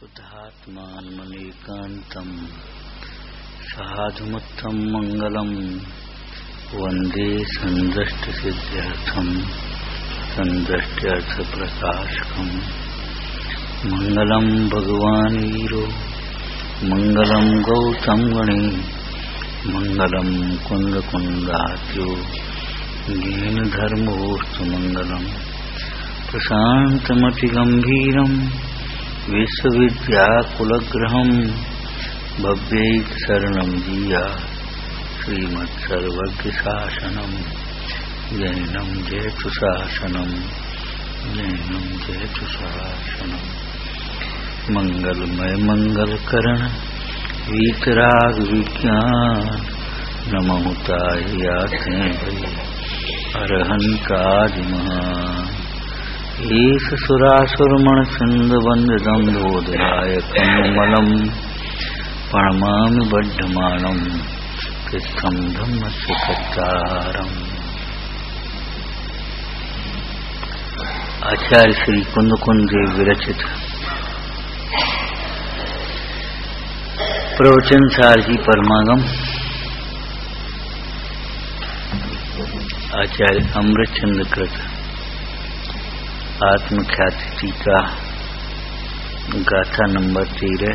शुद्धात्मानमनेकान्तं साधुमुत्तम मंगलम वंदे संदृष्टसिद्ध्यर्थं संदृष्ट्यर्थप्रकाशकं मंगलम भगवान् वीरो मंगलम गौतम गणे मंगलम कुंदकुंदात्यो ज्ञान धर्मोस्तु मंगलम प्रशान्तमतिगंभीरं विश्वविद्याकुलग्रहं भव्यैकशरणं जीया श्रीमत्सर्वज्ञशासनं जैनं जयतु शासनं जैनं जयतु शासनं मंगलमय मंगलकरण वीतराग विज्ञान नमहुताय याते अरहंतादि महान ईश सुरासुरमण सिंध वंदिदं बोधरायकमलम प्रणमामि बद्धमानं कृष्णं धम्मस्य कट्टारम्। आचार्य श्री कुंदकुंद देव विरचित प्रवचन सारजी परमागम आचार्य अमृतचंद्र कृत आत्मख्याति टीका गाथा नंबर 13।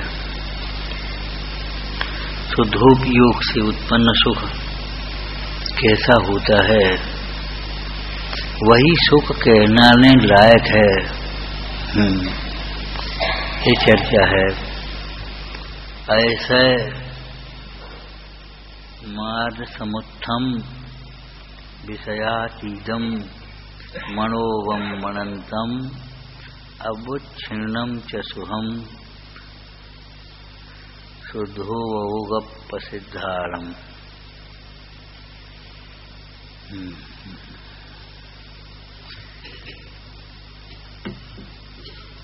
शुद्धोपयोग से उत्पन्न सुख कैसा होता है, वही सुख कहलाने लायक है। ये चर्चा है। ऐसे मार्ग समुत्थम विषयातीदम मनोवम मनंतम अबुच्छिन्नम च सुहम शुद्धोवगप्रसिद्धारम।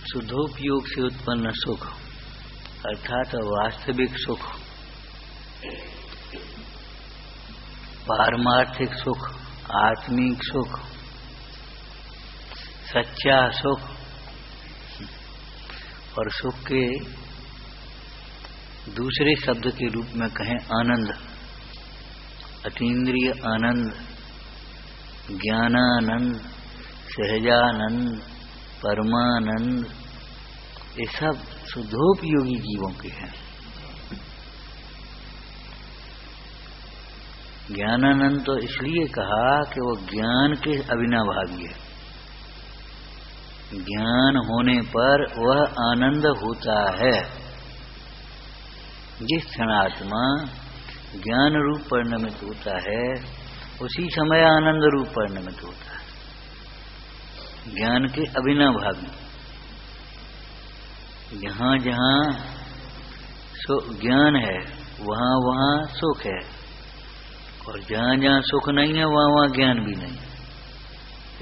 शुद्धोपयोग से उत्पन्न सुख अर्थात वास्तविक सुख, पारमार्थिक सुख, आत्मिक सुख, सच्चा सुख और सुख के दूसरे शब्द के रूप में कहें आनंद, अतीन्द्रिय आनंद, ज्ञानानंद, सहजानंद, परमानंद, ये सब शुद्धोपयोगी जीवों के हैं। ज्ञानानंद तो इसलिए कहा कि वो ज्ञान के अविनाभावी है। ज्ञान होने पर वह आनंद होता है। जिस क्षण आत्मा ज्ञान रूप परिणमित होता है उसी समय आनंद रूप परिणमित होता है। ज्ञान के अविनाभावी। जहाँ जहाँ ज्ञान है वहाँ वहाँ सुख है, और जहाँ जहाँ सुख नहीं है वहाँ वहाँ ज्ञान भी नहीं है।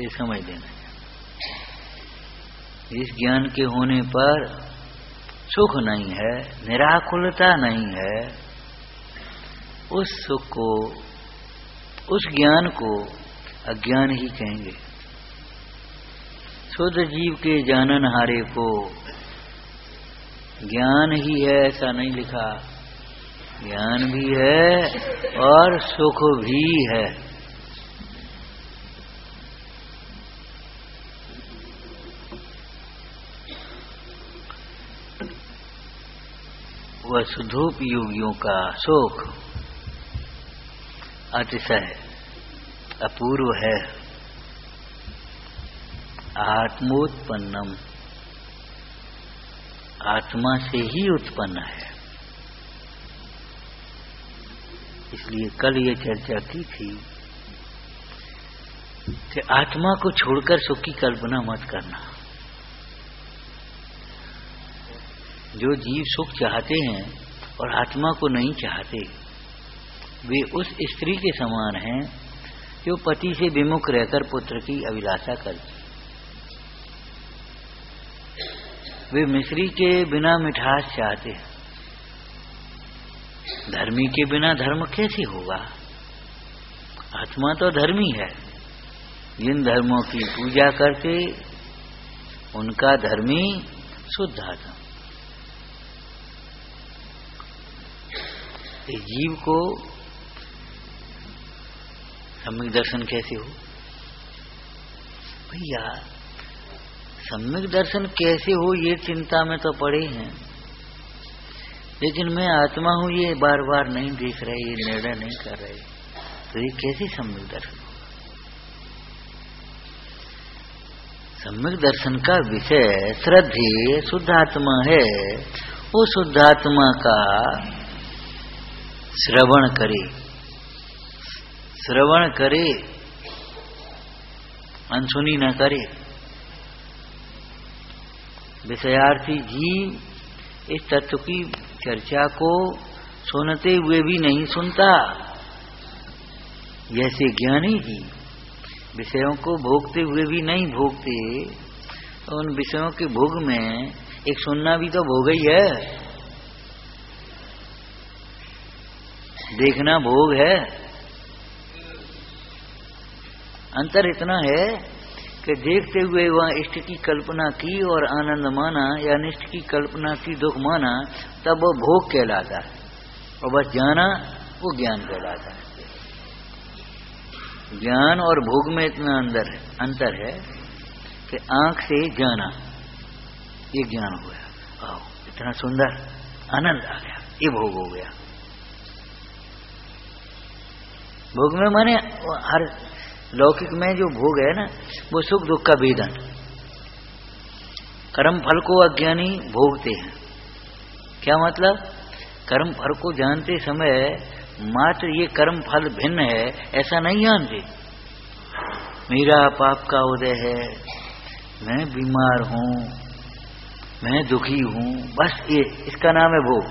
ये समझ लेना। इस ज्ञान के होने पर सुख नहीं है, निराकुलता नहीं है। उस सुख को, उस ज्ञान को अज्ञान ही कहेंगे। शुद्ध जीव के जाननहारे को ज्ञान ही है ऐसा नहीं लिखा। ज्ञान भी है और सुख भी है। वह शुद्धोपयोगियों का सुख अतिशय अपूर्व है। आत्मोत्पन्नम, आत्मा से ही उत्पन्न है। इसलिए कल ये चर्चा की थी कि आत्मा को छोड़कर सुख की कल्पना मत करना। जो जीव सुख चाहते हैं और आत्मा को नहीं चाहते, वे उस स्त्री के समान हैं जो पति से विमुख रहकर पुत्र की अभिलाषा करती। वे मिश्री के बिना मिठास चाहते हैं। धर्मी के बिना धर्म कैसे होगा? आत्मा तो धर्मी है। जिन धर्मों की पूजा करते उनका धर्मी शुद्ध आत्मा। इस जीव को सम्यक दर्शन कैसे हो? भैया सम्यक दर्शन कैसे हो ये चिंता में तो पड़े हैं, लेकिन मैं आत्मा हूं ये बार बार नहीं देख रहे, ये निर्णय नहीं कर रहे, तो ये कैसे सम्यक दर्शन होगा? सम्यक दर्शन का विषय श्रद्धेय शुद्ध आत्मा है। वो शुद्ध आत्मा का श्रवण करे, अनसुनी न करे। विषयार्थी जीव इस तत्व की चर्चा को सुनते हुए भी नहीं सुनता, जैसे ज्ञानी जी विषयों को भोगते हुए भी नहीं भोगते। तो उन विषयों के भोग में एक सुनना भी तो भोग ही है, देखना भोग है। अंतर इतना है कि देखते हुए वह इष्ट की कल्पना की और आनंद माना, या अनिष्ट की कल्पना की दुख माना, तब वो भोग कहलाता है, और बस जाना वो ज्ञान कहलाता है। ज्ञान और भोग में इतना अंतर है कि आंख से जाना ये ज्ञान हो गया, आओ इतना सुंदर आनंद आ गया, ये भोग हो गया। भोग में माने हर लौकिक में जो भोग है ना, वो सुख दुख का भेदन। कर्म फल को अज्ञानी भोगते हैं। क्या मतलब? कर्म फल को जानते समय मात्र ये कर्म फल भिन्न है ऐसा नहीं जानते। मेरा पाप का उदय है, मैं बीमार हूं, मैं दुखी हूं, बस ये इसका नाम है भोग।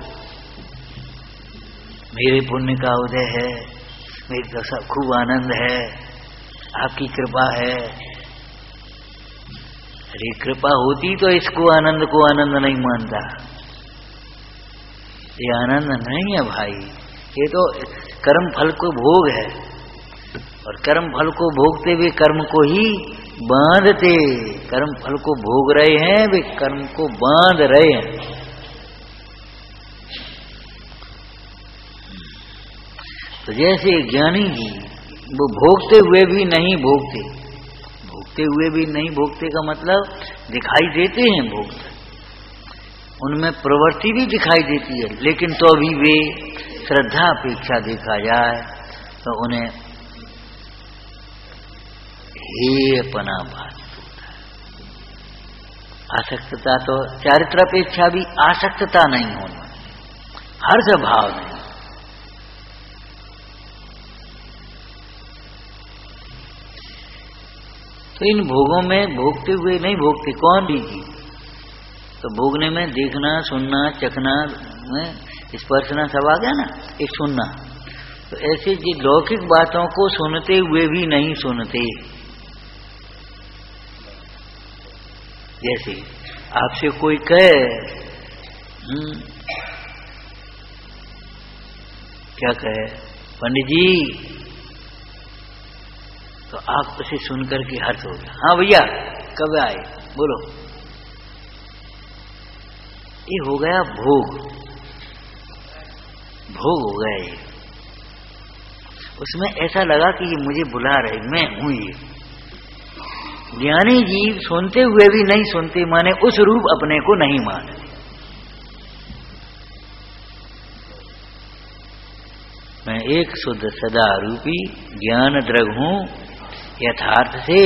मेरे पुण्य का उदय है, मेरी तो सब खूब आनंद है, आपकी कृपा है। अरे कृपा होती तो इसको आनंद को आनंद नहीं मानता। ये आनंद नहीं है भाई, ये तो कर्म फल को भोग है, और कर्म फल को भोगते हुए कर्म को ही बांधते। कर्म फल को भोग रहे हैं, वे कर्म को बांध रहे हैं। तो जैसे ज्ञानी जी वो भोगते हुए भी नहीं भोगते, भोगते हुए भी नहीं भोगते का मतलब दिखाई देते हैं भोगते, उनमें प्रवृत्ति भी दिखाई देती है, लेकिन तो अभी वे श्रद्धा अपेक्षा देखा जाए तो उन्हें हेयपना भास होता है। आसक्तता तो चारित्र अपेक्षा भी आसक्तता नहीं होना, हर्ष भाव नहीं। तो इन भोगों में भोगते हुए नहीं भोगते कौन दीजिए? तो भोगने में देखना, सुनना, चखना, स्पर्शना सब आ गया ना, एक सुनना। तो ऐसे जी लौकिक बातों को सुनते हुए भी नहीं सुनते। जैसे आपसे कोई कहे क्या कहे, पंडित जी, तो आप उसे सुनकर के हर्ष हो गया। हाँ भैया कब आए, बोलो। ये हो गया भोग, भोग हो गया ये। उसमें ऐसा लगा कि ये मुझे बुला रहे, मैं हूं ये। ज्ञानी जीव सुनते हुए भी नहीं सुनते, माने उस रूप अपने को नहीं मानते। मैं एक शुद्ध सदा रूपी ज्ञान द्रग हूं, यथार्थ से,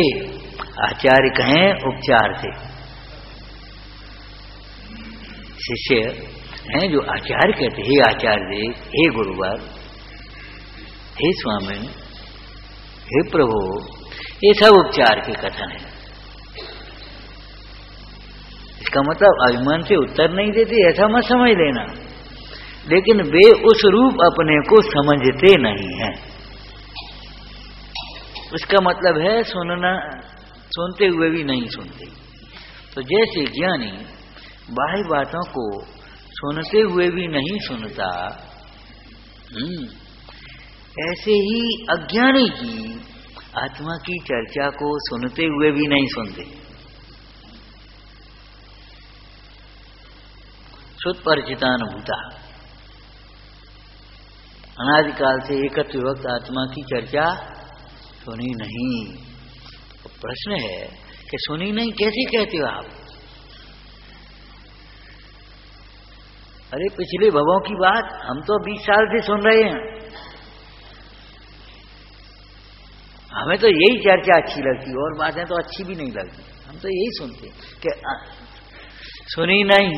आचार्य कहें उपचार से। शिष्य हैं जो आचार्य कहते, हे आचार्य, हे गुरुवर, हे स्वामी, हे प्रभु, ये सब उपचार के कथन है। इसका मतलब अभिमान से उत्तर नहीं देते ऐसा मत समझ लेना, लेकिन वे उस रूप अपने को समझते नहीं हैं। उसका मतलब है सुनना, सुनते हुए भी नहीं सुनते। तो जैसे ज्ञानी बाह्य बातों को सुनते हुए भी नहीं सुनता, ऐसे ही अज्ञानी की आत्मा की चर्चा को सुनते हुए भी नहीं सुनते। सुत परिचितानुभूता, अनादिकाल से एकत्व विभक्त आत्मा की चर्चा सुनी नहीं। तो प्रश्न है कि सुनी नहीं कैसे कहते हो आप? अरे पिछले भवों की बात हम तो 20 साल से सुन रहे हैं, हमें तो यही चर्चा अच्छी लगती, और बातें तो अच्छी भी नहीं लगती, हम तो यही सुनते कि सुनी नहीं,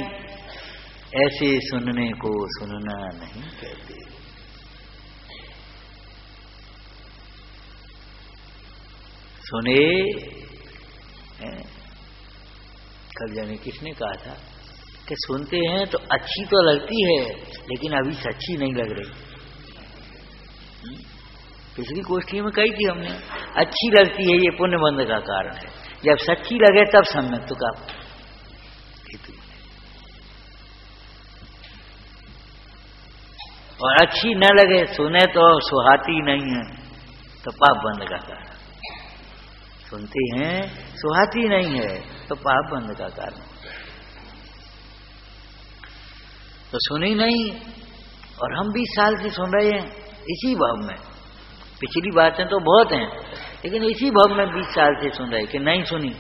ऐसे सुनने को सुनना नहीं कहते। सुने, कल जाने किसने कहा था कि सुनते हैं तो अच्छी तो लगती है लेकिन अभी सच्ची नहीं लग रही। पिछली गोष्ठी में कही थी हमने, अच्छी लगती है ये पुण्य बंध का कारण है, जब सच्ची लगे तब सम्यक का हेतु। और अच्छी न लगे, सुने तो सुहाती नहीं है तो पाप बंध का कारण। सुनते हैं सुहाती नहीं है तो पाप बंध का कारण। तो सुनी नहीं, और हम 20 साल से सुन रहे हैं इसी भाव में। पिछली बातें तो बहुत हैं लेकिन इसी भाव में 20 साल से सुन रहे कि नहीं सुनी।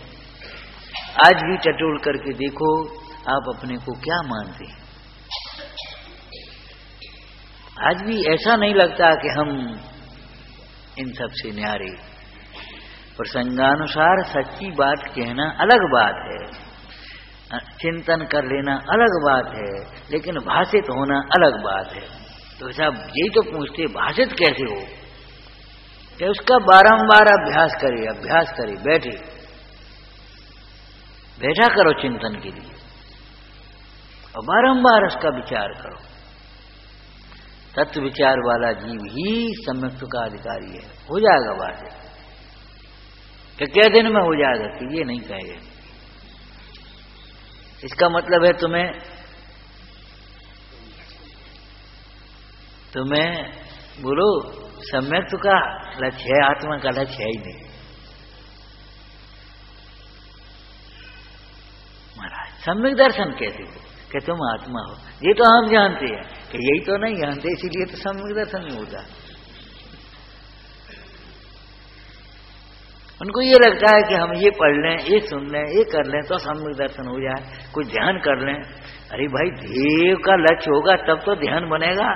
आज भी टटोल करके देखो आप अपने को क्या मानते हैं। आज भी ऐसा नहीं लगता कि हम इन सब से न्यारे। प्रसंगानुसार सच्ची बात कहना अलग बात है, चिंतन कर लेना अलग बात है, लेकिन भाषित होना अलग बात है। तो साहब यही तो पूछते भाषित कैसे हो, कि उसका बारंबार अभ्यास करे, बैठा करो चिंतन के लिए और बारंबार उसका विचार करो। तत्व विचार वाला जीव ही सम्यक का अधिकारी है। हो जाएगा बात, क्या दिन में हो जाएगा कि ये नहीं कहेगा। इसका मतलब है तुम्हें बोलो सम्यक का लक्ष्य है, आत्मा का लक्ष्य है ही नहीं। महाराज सम्यक दर्शन कैसे हो कि तुम आत्मा हो, ये तो हम जानते हैं कि यही तो नहीं जानते, इसीलिए तो सम्यक दर्शन नहीं होता। उनको ये लगता है कि हम ये पढ़ लें, ये सुन लें, ये कर लें तो सम्यक दर्शन हो जाए, कुछ ध्यान कर लें। अरे भाई ध्येय का लक्ष्य होगा तब तो ध्यान बनेगा।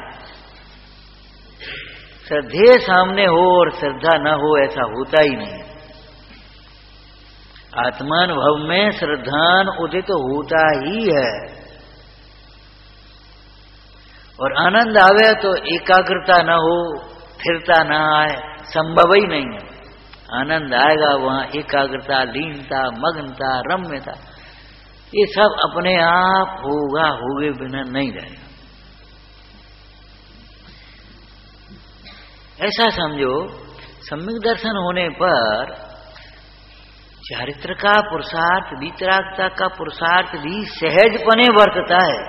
श्रद्धेय सामने हो और श्रद्धा न हो ऐसा होता ही नहीं। आत्मानुभव में श्रद्धान उदित होता ही है, और आनंद आवे तो एकाग्रता न हो, स्थिरता न आए, संभव ही नहीं है। आनंद आएगा वहां एकाग्रता, लीनता, मग्नता, रम्यता, ये सब अपने आप होगा, होगे बिना नहीं रहेगा। ऐसा समझो सम्यक दर्शन होने पर चारित्र का पुरुषार्थ, वितरागता का पुरुषार्थ भी सहजपने वर्तता है।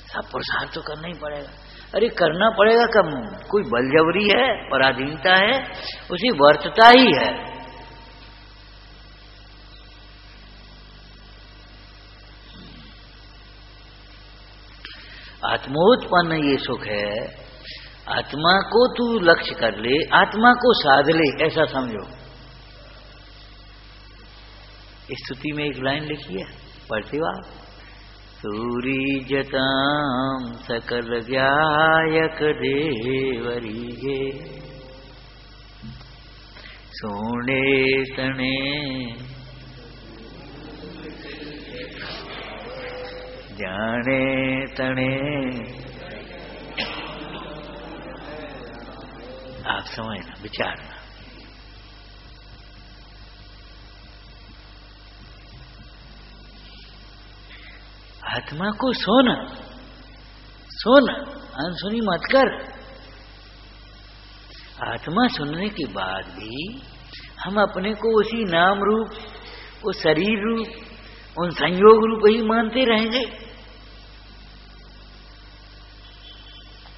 सब पुरुषार्थ तो करना ही पड़ेगा। अरे करना पड़ेगा कब? कोई बलजबरी है, पराधीनता है, उसी वर्तता ही है। आत्मोत्पन्न ये सुख है, आत्मा को तू लक्ष्य कर ले, आत्मा को साध ले, ऐसा समझो। इस स्तुति में एक लाइन लिखी है, पढ़ते हो आप? सूरीजताम सकल गायक देवरीगे, सोने तने जाने तने। आप समझना, विचारना। आत्मा को सोना, अनसुनी मत कर। आत्मा सुनने के बाद भी हम अपने को उसी नाम रूप, उस शरीर रूप, उन संयोग रूप ही मानते रहेंगे।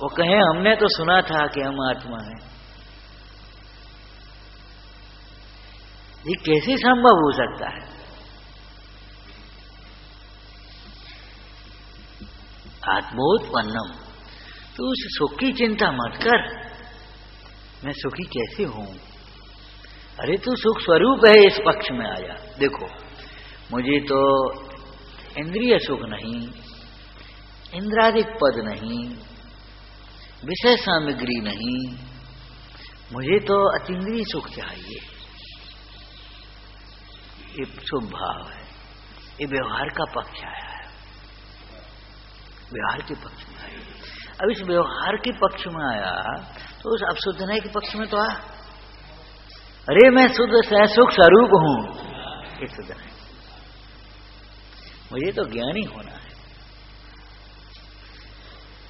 वो कहें हमने तो सुना था कि हम आत्मा हैं, ये कैसे संभव हो सकता है? आत्मोत्पन्नम, तो उस सुख की चिंता मत कर, मैं सुखी कैसे हूं। अरे तू सुख स्वरूप है, इस पक्ष में आया। देखो मुझे तो इंद्रिय सुख नहीं, इंद्रादिक पद नहीं, विषय सामग्री नहीं, मुझे तो अतीन्द्रिय सुख चाहिए। ये शुभ भाव है, ये व्यवहार का पक्ष आया है, व्यवहार के पक्ष में आया। अब इस व्यवहार के पक्ष में आया तो उस अवशुद्धनय के पक्ष में तो आ, अरे मैं शुद्ध सुख स्वरूप हूं, ये शुद्ध है, मुझे तो ज्ञानी होना है,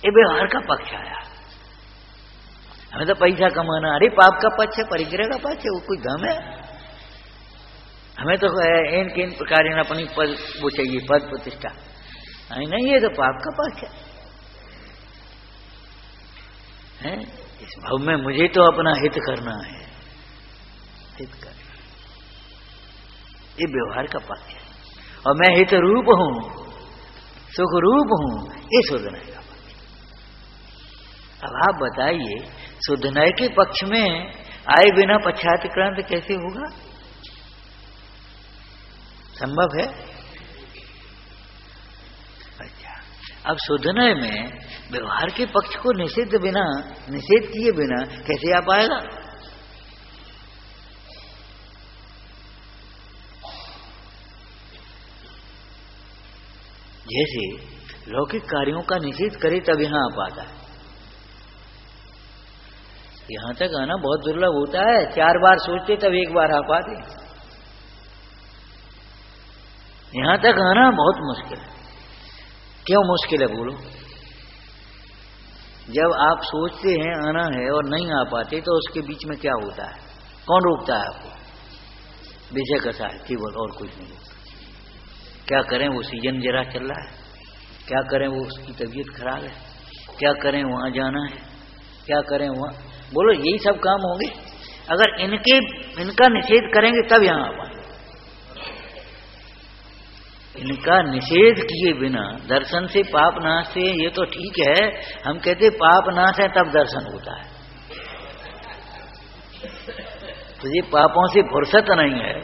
ये व्यवहार का पक्ष आया। हमें तो पैसा कमाना, अरे पाप का पक्ष है, परिग्रह का पक्ष है, वो कोई गम है। हमें तो इन प्रकार अपनी पद वो चाहिए, पद प्रतिष्ठा नहीं, ये तो पाप का पक्ष है। इस भाव में मुझे तो अपना हित करना है, हित करना, ये व्यवहार का पक्ष है। और मैं हित रूप हूं, सुख रूप हूं, ये शुद्धनय का पक्ष। अब आप बताइए शुद्धनय के पक्ष में आए बिना पश्चातिक्रांत कैसे होगा? संभव है? अच्छा, अब शुद्धनय में व्यवहार के पक्ष को निषेध किए बिना कैसे आ पाएगा? जैसे लौकिक कार्यों का निषेध करे तब यहां आ पाता है। यहां तक आना बहुत दुर्लभ होता है, 4 बार सोचते तब 1 बार आ पाते। यहां तक आना बहुत मुश्किल है। क्यों मुश्किल है बोलो? जब आप सोचते हैं आना है और नहीं आ पाते तो उसके बीच में क्या होता है? कौन रोकता है आपको? विजय कसा है केवल, और कुछ नहीं होता। क्या करें, वो सीजन जरा चल रहा है, क्या करें वो उसकी तबीयत खराब है, क्या करें वहां जाना है, क्या करें वहां, बोलो यही सब काम होंगे। अगर इनका निषेध करेंगे तब यहां आ पाएंगे। इनका निषेध किए बिना दर्शन से पाप नाश से, ये तो ठीक है, हम कहते पाप नाश है तब दर्शन होता है। तो ये पापों से फुर्सत नहीं है,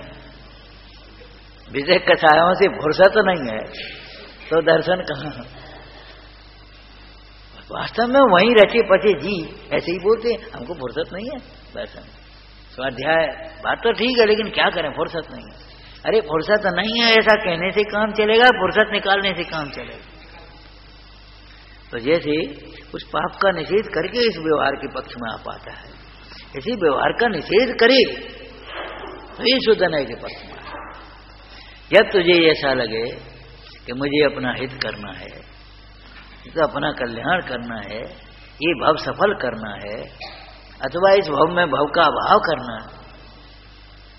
विजय कसायों से फुर्सत नहीं है, तो दर्शन कहां? वास्तव में वहीं रचे पचे जी ऐसे ही बोलते हैं, हमको फुर्सत नहीं है दर्शन स्वाध्याय। बात तो ठीक है, लेकिन क्या करें, फुर्सत नहीं है। अरे फुर्सत नहीं है ऐसा कहने से काम चलेगा? फुर्सत निकालने से काम चलेगा। तो जैसे उस पाप का निषेध करके इस व्यवहार के पक्ष में आ पाता है, इसी व्यवहार का निषेध करे तो ये शुद्धनय के पक्ष में। जब तुझे ऐसा लगे कि मुझे अपना हित करना है, तो अपना कल्याण करना है, ये भव सफल करना है, अथवा इस भव में भव का अभाव करना है,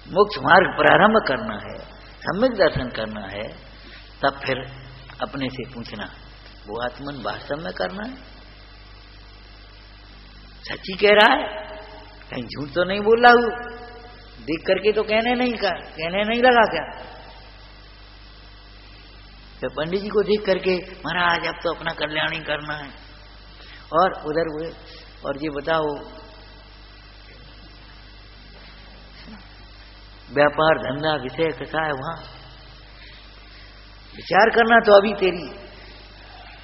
मोक्ष मार्ग प्रारंभ करना है, सम्यक दर्शन करना है, तब फिर अपने से पूछना वो आत्मन वास्तव में करना है? सच्ची कह रहा है, कहीं झूठ तो नहीं बोल रहा हूं? देख करके तो कहने नहीं लगा क्या? तो पंडित जी को देख करके महाराज अब तो अपना कल्याण ही करना है, और उधर हुए, और ये बताओ व्यापार धंधा विषय कैसा है, वहां विचार करना तो अभी तेरी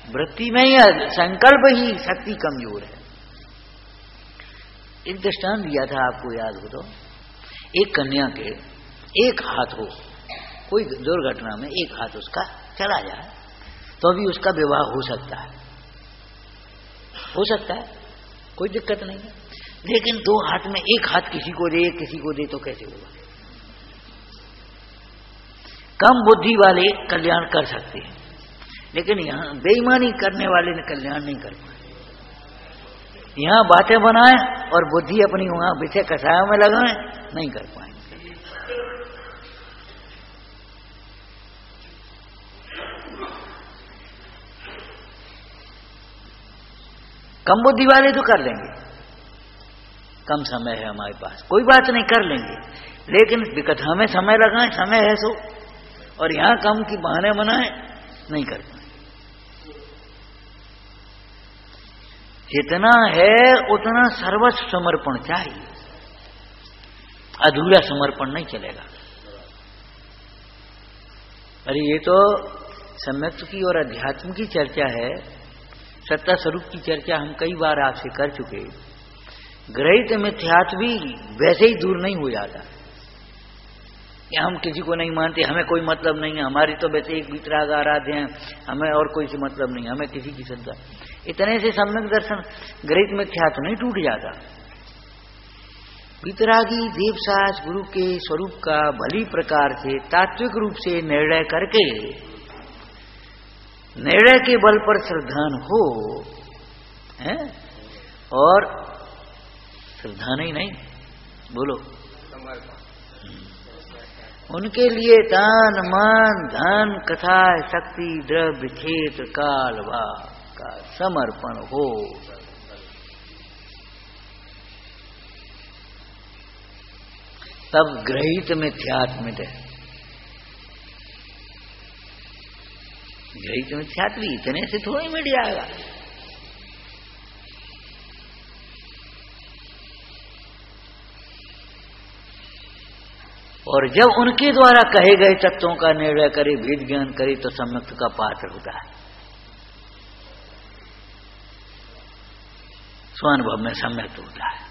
वृत्ति में ही, संकल्प ही शक्ति कमजोर है। एक दृष्टांत दिया था, आपको याद हो तो, एक कन्या के एक हाथ हो, कोई दुर्घटना में एक हाथ उसका चला जाए तो अभी उसका विवाह हो सकता है, कोई दिक्कत नहीं है। लेकिन 2 हाथ में एक हाथ किसी को दे तो कैसे होगा? कम बुद्धि वाले कल्याण कर सकते हैं, लेकिन यहां बेईमानी करने वाले ने कल्याण नहीं कर पाए। यहां बातें बनाए और बुद्धि अपनी वहां विषय कसायों में लगाए, नहीं कर पाएंगे। कम बुद्धि वाले तो कर लेंगे, कम समय है हमारे पास, कोई बात नहीं, कर लेंगे, लेकिन विकथा में समय लगाएं, समय है सो, और यहां कम की बहाने बनाए, नहीं कर पाए। जितना है उतना सर्वस्व समर्पण चाहिए, अधूरा समर्पण नहीं चलेगा। अरे ये तो सम्यक्त्व की और अध्यात्म की चर्चा है, सत्ता स्वरूप की चर्चा हम कई बार आपसे कर चुके। ग्रहित मिथ्यात्व भी वैसे ही दूर नहीं हो जाता कि हम किसी को नहीं मानते, हमें कोई मतलब नहीं है, हमारी तो वैसे एक वितराग आराध्य हैं, हमें और कोई से मतलब नहीं, हमें किसी की श्रद्धा। इतने से सम्यक दर्शन ग्रहित मिथ्यात्व नहीं टूट जाता। वितरागी देवसास गुरु के स्वरूप का भली प्रकार से तात्विक रूप से निर्णय करके, निर्णय के बल पर श्रद्धान हो है, और श्रद्धा नहीं बोलो, उनके लिए दान मान धन कथा शक्ति द्रव्य क्षेत्र काल का समर्पण हो। तब ग्रहित मिथ्यात्व मिटे। ग्रहित मिथ्यात्व इतने से थोड़ी मिट जाएगा। और जब उनके द्वारा कहे गए तत्वों का निर्णय करे, भेद ज्ञान करे, तो सम्यक्त्व का पात्र होता है। स्वानुभव में सम्यक्त्व होता है।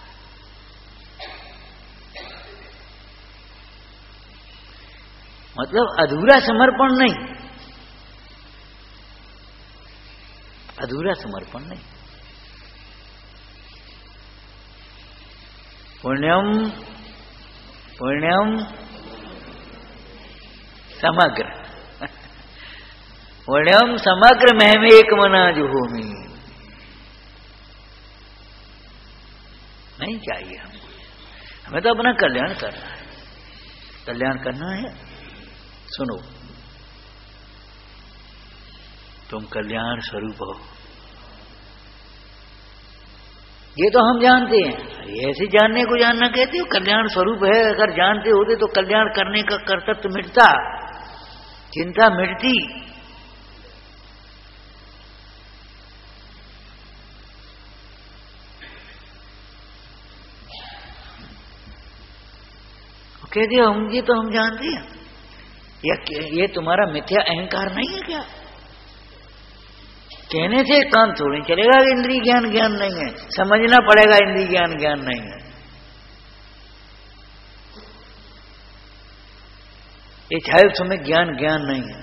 मतलब अधूरा समर्पण नहीं, अधूरा समर्पण नहीं। पुण्यम पुण्यम समग्र, पुण्यम समग्र में एक मना जो होमी। नहीं चाहिए हमको, हमें तो अपना कल्याण करना है। कल्याण करना है, सुनो, तुम कल्याण स्वरूप हो, ये तो हम जानते हैं। ऐसे जानने को जानना कहते हो, कल्याण स्वरूप है। अगर जानते होते तो कल्याण करने का कर्तव्य मिटता, चिंता मिटती। कहते हो हम, ये तो हम जानते हैं। ये तुम्हारा मिथ्या अहंकार नहीं है क्या? कहने से काम थोड़ी चलेगा कि इंद्रिय ज्ञान ज्ञान नहीं है। समझना पड़ेगा इंद्रिय ज्ञान ज्ञान नहीं है। ये चाहे तुम्हें ज्ञान ज्ञान नहीं है।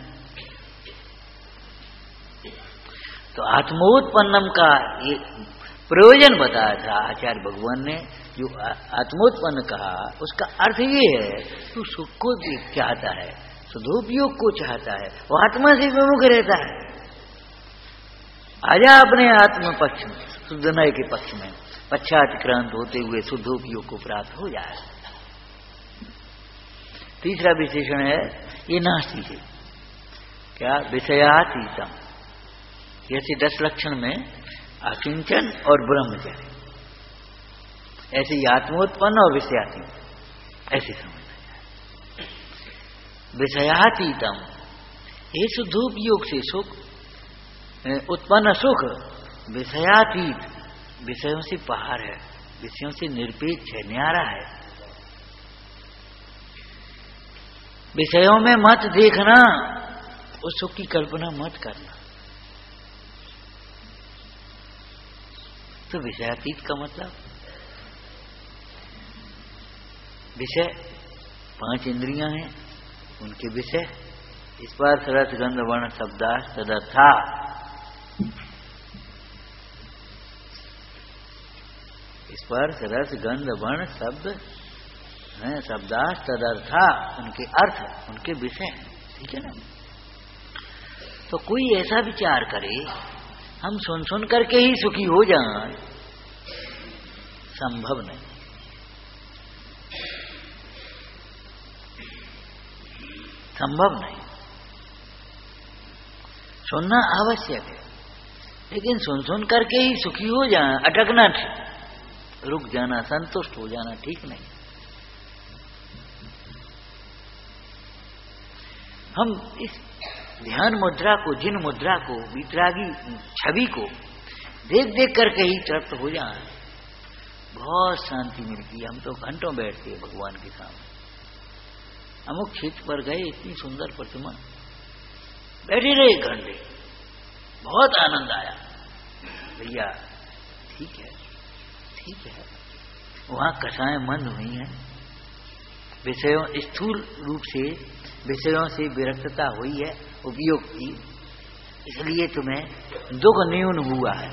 तो आत्मोत्पन्नम का ये प्रयोजन बताया था आचार्य भगवान ने। जो आत्मोत्पन्न कहा उसका अर्थ ये है, तू सुख को चाहता है, सदुपयोग को चाहता है, वो आत्मा से विमुख रहता है। आजा अपने आत्म पक्ष में, शुद्धनय के पक्ष में, पश्चातिक्रांत होते हुए शुद्धोपयोग को प्राप्त हो जाए। तीसरा विशेषण है ये नास्ति से क्या विषयातीतम। जैसे 10 लक्षण में अकिंचन और ब्रह्मचर्य, ऐसे ही आत्मोत्पन्न और विषयातीत ऐसे समझना चाहिए। विषयातीतम, ये शुद्धोपयोग से सुख उत्पन्न सुख विषयातीत, विषयों से बाहर है, विषयों से निरपेक्ष है, न्यारा है। विषयों में मत देखना, उस सुख की कल्पना मत करना। तो विषयातीत का मतलब विषय 5 इंद्रियां हैं, उनके विषय स्पर्श रस गंध वर्ण शब्दार्थ तदर्था। स्पर्श रस गंध वर्ण शब्द हैं, शब्दार्थ तदर्था, उनके अर्थ, उनके विषय, ठीक है ना। तो कोई ऐसा विचार करे हम सुन सुन करके ही सुखी हो जाएं, संभव नहीं। संभव नहीं। सुनना आवश्यक है, लेकिन सुन सुन करके ही सुखी हो जाना, अटकना, रुक जाना, संतुष्ट हो जाना ठीक नहीं। हम इस ध्यान मुद्रा को, जिन मुद्रा को, वितरागी छवि को देख देख करके ही तृप्त हो जाए, बहुत शांति मिलती है। हम तो घंटों बैठते हैं भगवान के सामने। अमुक क्षेत्र पर गए, इतनी सुंदर प्रतिमा, बैठे रहे घंटे, बहुत आनंद आया। भैया ठीक है, ठीक है, वहां कषाएं मंद हुई हैं, विषयों स्थूल रूप से विषयों से विरक्तता हुई है उपयोग की, इसलिए तुम्हें दुख न्यून हुआ है,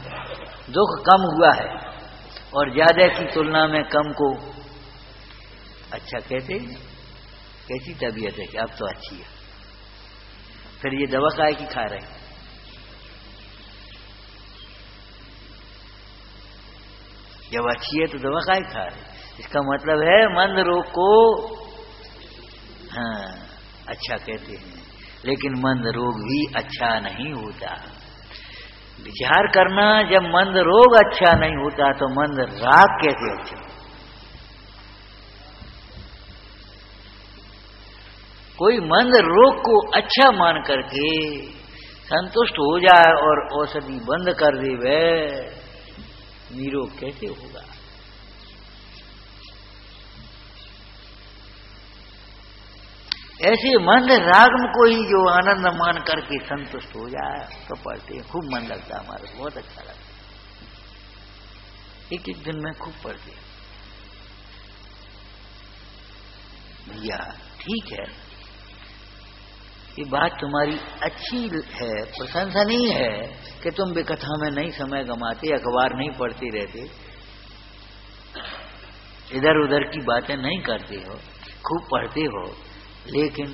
दुख कम हुआ है, और ज्यादा की तुलना में कम को अच्छा कहते हैं। कैसी तबीयत है कि अब तो अच्छी है, फिर ये दवा काय की खा रहे? जब अच्छी है तो दवा काय खा रहे? इसका मतलब है मंद रोग को हाँ अच्छा कहते हैं, लेकिन मंद रोग भी अच्छा नहीं होता। विचार करना, जब मंद रोग अच्छा नहीं होता तो मंद राग कैसे अच्छा? कोई मंद रोग को अच्छा मान करके संतुष्ट हो जाए और औषधि बंद कर दे, वह निरोग कैसे होगा? ऐसे मंद रागम को ही जो आनंद मान करके संतुष्ट हो जाए तो पढ़ते हैं। खूब मन लगता है हमारा, बहुत अच्छा लगता है, एक एक दिन में खूब पढ़ते हैं। भैया ठीक है, ये बात तुम्हारी अच्छी है, प्रशंसा नहीं है कि तुम विकथा में नहीं समय गंवाते, अखबार नहीं पढ़ते रहते, इधर उधर की बातें नहीं करते हो, खूब पढ़ते हो, लेकिन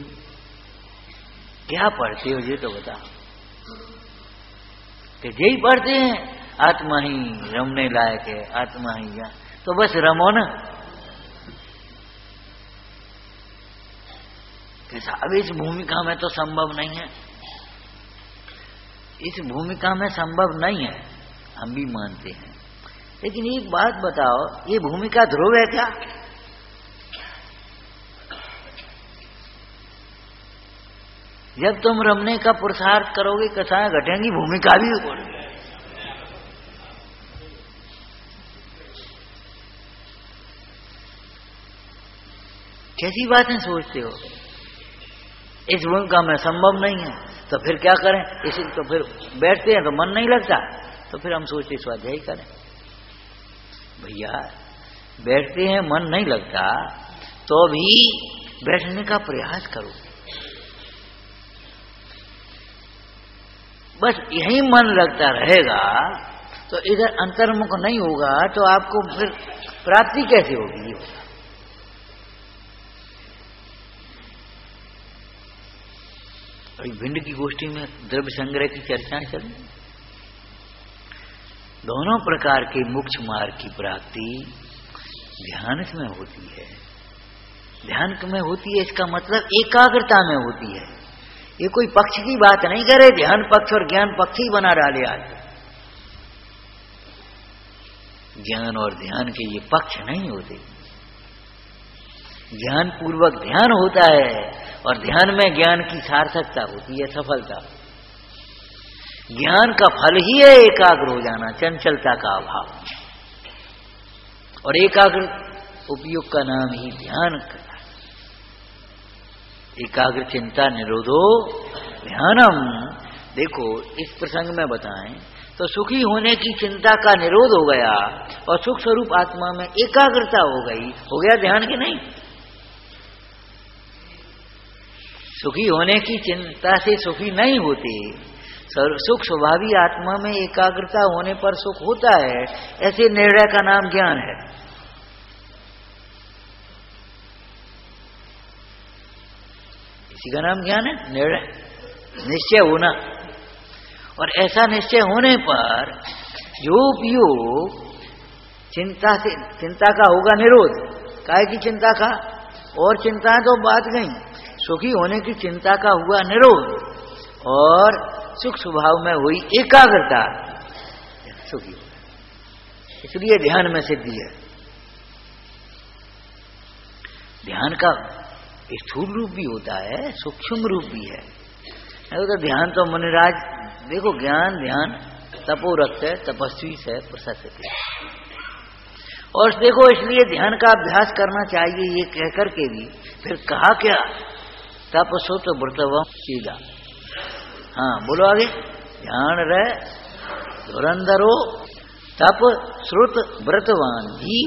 क्या पढ़ते हो ये तो बताओ। कि यही पढ़ते हैं आत्मा ही रमने लायक है, आत्मा ही या तो बस रमो ना। कैसा? अब इस भूमिका में तो संभव नहीं है, इस भूमिका में संभव नहीं है, हम भी मानते हैं, लेकिन एक बात बताओ, ये भूमिका ध्रुव है क्या? जब तुम रमने का पुरुषार्थ करोगे, कथाएं घटेंगी, भूमिका भी बढ़ेगी। कैसी बातें सोचते हो? इस भूमिका में संभव नहीं है तो फिर क्या करें? इसी तो फिर बैठते हैं तो मन नहीं लगता, तो फिर हम सोचते स्वाध्याय करें। भैया बैठते हैं मन नहीं लगता तो भी बैठने का प्रयास करो, बस यही मन लगता रहेगा तो इधर अंतर्मुख नहीं होगा तो आपको फिर प्राप्ति कैसे होगी? ये होगा। अभी भिंड की गोष्ठी में द्रव्य संग्रह की चर्चाएं चल रही। दोनों प्रकार के मोक्ष मार्ग की प्राप्ति ध्यान में होती है, ध्यान में होती है, इसका मतलब एकाग्रता में होती है। ये कोई पक्ष की बात नहीं करे, ध्यान पक्ष और ज्ञान पक्ष ही बना डाले आज। ज्ञान और ध्यान के ये पक्ष नहीं होते, ज्ञान पूर्वक ध्यान होता है और ध्यान में ज्ञान की सार्थकता होती है, सफलता। ज्ञान का फल ही है एकाग्र हो जाना, चंचलता का अभाव, और एकाग्र उपयोग का नाम ही ध्यान करना। एकाग्र चिंता निरोधो ध्यानम। देखो इस प्रसंग में बताएं तो सुखी होने की चिंता का निरोध हो गया और सुख स्वरूप आत्मा में एकाग्रता हो गई, हो गया ध्यान की नहीं। सुखी होने की चिंता से सुखी नहीं होते, सुख स्वभावी आत्मा में एकाग्रता होने पर सुख होता है, ऐसे निर्णय का नाम ज्ञान है। इसी का नाम ज्ञान है, निर्णय, निश्चय होना। और ऐसा निश्चय होने पर जो उपयोग चिंता का होगा निरोध, काय की चिंता का, और चिंता तो बात गई, सुखी होने की चिंता का हुआ निरोध और सुख स्वभाव में हुई एकाग्रता, सुखी होगा। इसलिए ध्यान में सिद्धि है। ध्यान का स्थूल रूप भी होता है, सूक्ष्म रूप भी है। तो ध्यान तो मुनिराज देखो, ज्ञान ध्यान तपोरक्त है, तपस्वी से प्रशस्ति। और देखो इसलिए ध्यान का अभ्यास करना चाहिए ये कहकर के भी फिर कहा क्या, तप सुत व्रतवम सीधा। हाँ बोलो आगे, ध्यान रहे धुरंधरो तप श्रुत व्रतवान ही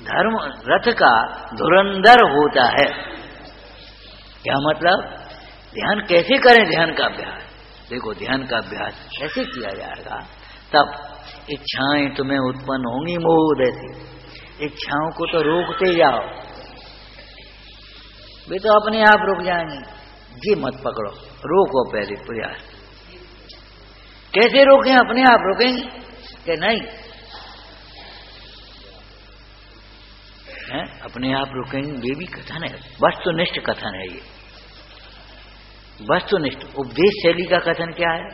धर्म रथ का धुरंधर होता है। क्या मतलब, ध्यान कैसे करें, ध्यान का अभ्यास। देखो ध्यान का अभ्यास कैसे किया जाएगा, तब इच्छाएं तुम्हें उत्पन्न होंगी मोह ऐसी, इच्छाओं को तो रोकते जाओ, वे तो अपने आप रुक जाएंगी। जी मत पकड़ो, रोको पहले प्रयास। कैसे रोकें, अपने आप रोकेंगे कि नहीं है, अपने आप रुकेंगे। ये भी कथन है, वस्तुनिष्ठ कथन है ये, वस्तुनिष्ठ। उपदेश शैली का कथन क्या है,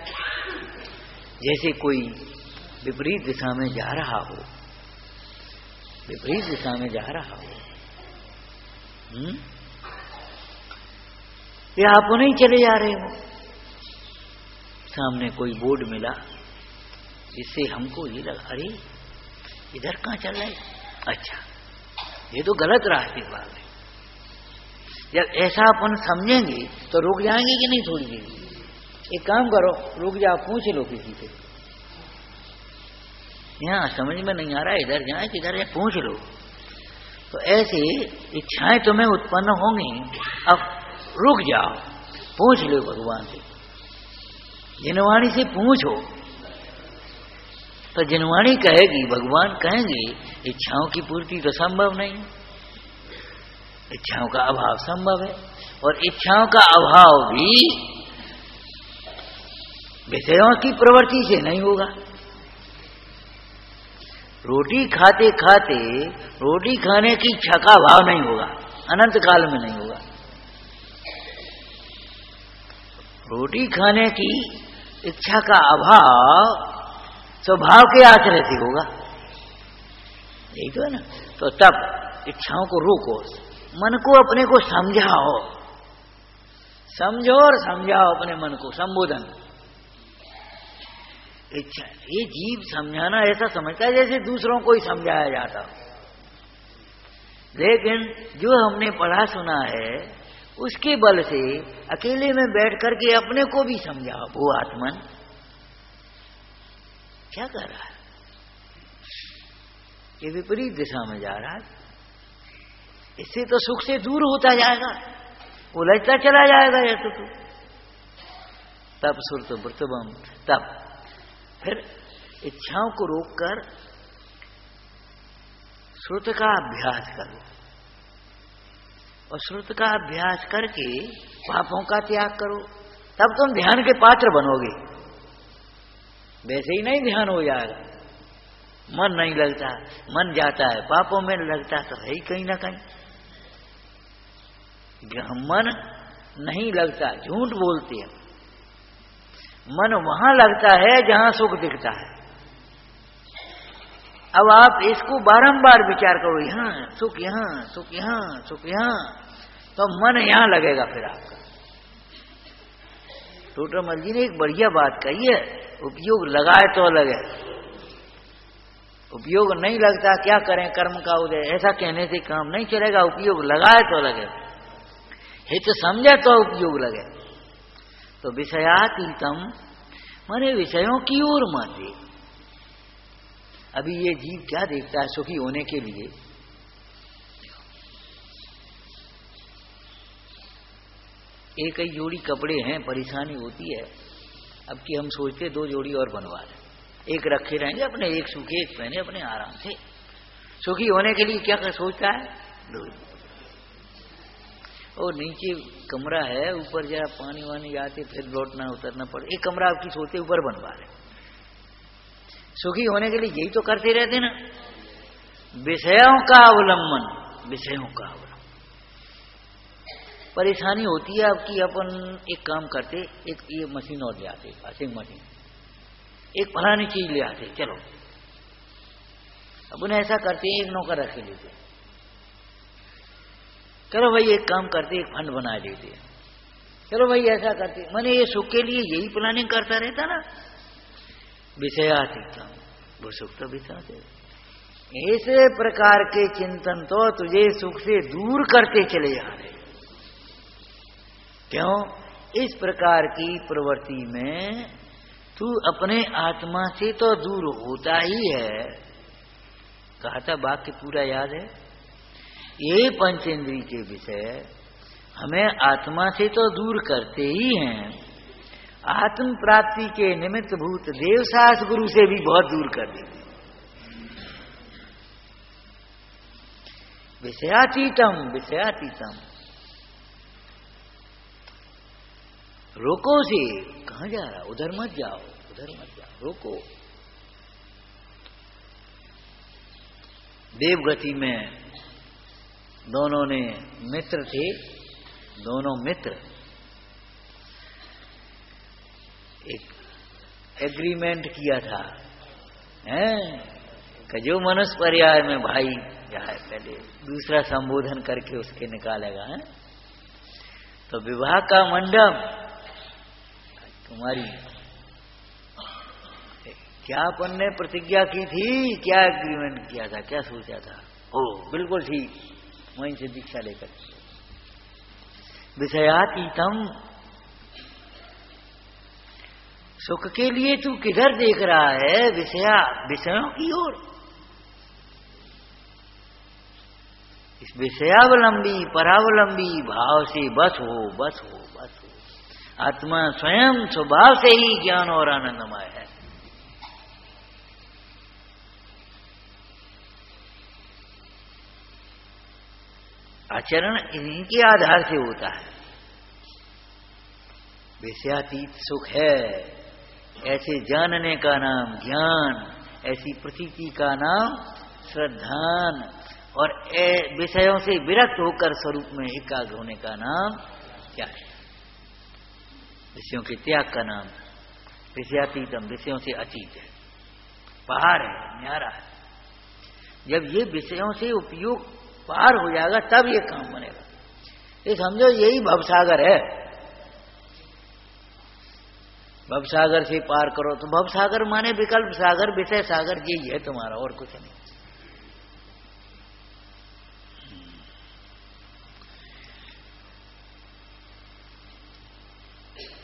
जैसे कोई विपरीत दिशा में जा रहा हो, विपरीत दिशा में जा रहा हो, या आप नहीं चले जा रहे हो, सामने कोई बोर्ड मिला जिससे हमको ये लगा अरे इधर कहाँ चल रहा है, अच्छा ये तो गलत रास्ते पर है। जब ऐसा अपन समझेंगे तो रुक जाएंगे कि नहीं थोड़ी देर। एक काम करो, रुक जाओ, पूछ लो किसी से, यहाँ समझ में नहीं आ रहा है, इधर जाए किधर है, पूछ लो। तो ऐसे इच्छाएं तुम्हें उत्पन्न होंगी, अब रुक जाओ, पूछ लो भगवान से, जिनवाणी से पूछो। तो जिनवाणी कहेगी, भगवान कहेंगे इच्छाओं की पूर्ति तो संभव नहीं, इच्छाओं का अभाव संभव है, और इच्छाओं का अभाव भी विषयों की प्रवृत्ति से नहीं होगा। रोटी खाते खाते रोटी खाने की इच्छा का अभाव नहीं होगा, अनंत काल में नहीं होगा। रोटी खाने की इच्छा का अभाव स्वभाव के आश्रय से होगा, यही तो है ना। तो तब इच्छाओं को रोको, मन को अपने को समझाओ, समझो और समझाओ अपने मन को, संबोधन। इच्छा, ये जीव समझाना ऐसा समझता है जैसे दूसरों को ही समझाया जाता हो, लेकिन जो हमने पढ़ा सुना है उसके बल से अकेले में बैठ करके अपने को भी समझाओ। वो आत्मन क्या कर रहा है, ये विपरीत दिशा में जा रहा है, इससे तो सुख से दूर होता जाएगा, उलझता चला जाएगा ये तो। तब सुरत व्रतवम, तब फिर इच्छाओं को रोककर श्रुत का अभ्यास करो, और श्रुत का अभ्यास करके पापों का त्याग करो, तब तुम ध्यान के पात्र बनोगे। वैसे ही नहीं ध्यान हो जाएगा, मन नहीं लगता, मन जाता है पापों में, लगता तो है ही कहीं ना कहीं। मन नहीं लगता, झूठ बोलते हैं, मन वहां लगता है जहां सुख दिखता है। अब आप इसको बारंबार विचार करो, यहां सुख, यहां सुख, यहां सुख, यहां, तो मन यहां लगेगा फिर आपका। टोटरमल जी ने एक बढ़िया बात कही है, उपयोग लगाए तो लगे, उपयोग नहीं लगता क्या करें, कर्म का उदय, ऐसा कहने से काम नहीं चलेगा। उपयोग लगाए तो लगे, हित समझे तो उपयोग लगे। तो विषयातीतम माने विषयों की ओर माते। अभी ये जीव क्या देखता है सुखी होने के लिए, एक ही जोड़ी कपड़े हैं, परेशानी होती है। अब कि हम सोचते 2 जोड़ी और बनवा लें, एक रखे रहेंगे अपने, एक सूखे एक पहने अपने आराम से। सुखी होने के लिए क्या कर सोचता है, 2। और नीचे कमरा है, ऊपर जरा पानी वानी आते फिर लौटना उतरना पड़े, एक कमरा आपकी सोचते ऊपर बनवा ले। सुखी होने के लिए यही तो करते रहते ना, विषयों का अवलंबन, विषयों का अवलंबन। परेशानी होती है आपकी, अपन एक काम करते, एक ये मशीन और ले आते, वॉशिंग मशीन, एक फलानी चीज ले आते, चलो अपन ऐसा करते, एक नौकर रख लेते, चलो भाई एक काम करते, एक फंड बना देते, चलो भाई ऐसा करते। मैंने ये सुख के लिए यही प्लानिंग करता रहता ना, विषयातीतम, वो सुख तो विषय। ऐसे प्रकार के चिंतन तो तुझे सुख से दूर करते चले जा रहे। क्यों? इस प्रकार की प्रवृत्ति में तू अपने आत्मा से तो दूर होता ही है। कहा था, वाक्य पूरा याद है। ये पंचेंद्रिय के विषय हमें आत्मा से तो दूर करते ही हैं, आत्म प्राप्ति के निमित्त भूत देवसास गुरु से भी बहुत दूर कर देते। विषयातीतम, विषयातीतम। रोको से, कहां जा रहा? उधर मत जाओ, उधर मत जाओ, रोको। देवगति में दोनों ने मित्र थे, दोनों मित्र एक एग्रीमेंट किया था, कि जो मनुष्य पर्याय में भाई जाए पहले दूसरा संबोधन करके उसके निकालेगा। तो विवाह का मंडप तुम्हारी, क्या अपन ने प्रतिज्ञा की थी, क्या एग्रीमेंट किया था, क्या सोचा था? ओ बिल्कुल ठीक, वहीं से दीक्षा लेकर। विषयातीतम, सुख के लिए तू किधर देख रहा है? विषयों की ओर। इस विषयावलंबी परावलंबी भाव से बस हो, बस हो, बस हो। आत्मा स्वयं स्वभाव से ही ज्ञान और आनंदमय है। आचरण इन्हीं के आधार से होता है। विषयातीत सुख है, ऐसे जानने का नाम ज्ञान, ऐसी प्रतीति का नाम श्रद्धान, और विषयों से विरक्त होकर स्वरूप में एकाग्र होने का नाम क्या है? विषयों के त्याग का नाम विषयातीतम, विषयों से अतीत है, पार है, न्यारा है। जब ये विषयों से उपयोग पार हो जाएगा तब ये काम बनेगा। ये समझो यही भवसागर है। भवसागर से पार करो तो भवसागर माने विकल्प सागर, विषय सागर, यही है तुम्हारा, और कुछ नहीं।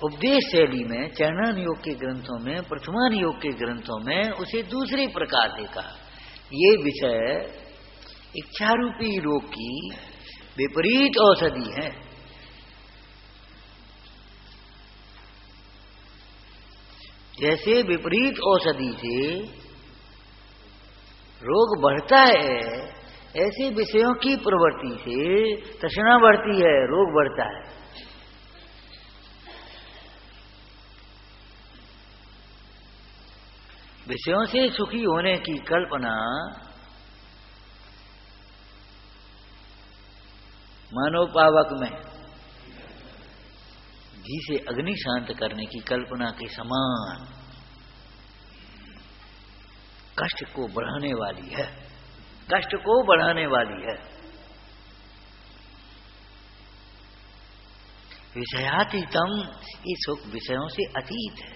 उपदेश शैली में चरणान योग के ग्रंथों में, प्रथमान योग के ग्रंथों में उसे दूसरे प्रकार देखा। ये विषय इच्छारूपी रोग की विपरीत औषधि है। जैसे विपरीत औषधि से रोग बढ़ता है, ऐसे विषयों की प्रवृत्ति से तृष्णा बढ़ती है, रोग बढ़ता है। विषयों से सुखी होने की कल्पना मानवपावक में घी से अग्नि शांत करने की कल्पना के समान कष्ट को बढ़ाने वाली है, कष्ट को बढ़ाने वाली है। विषयातीतम, ये सुख विषयों से अतीत है।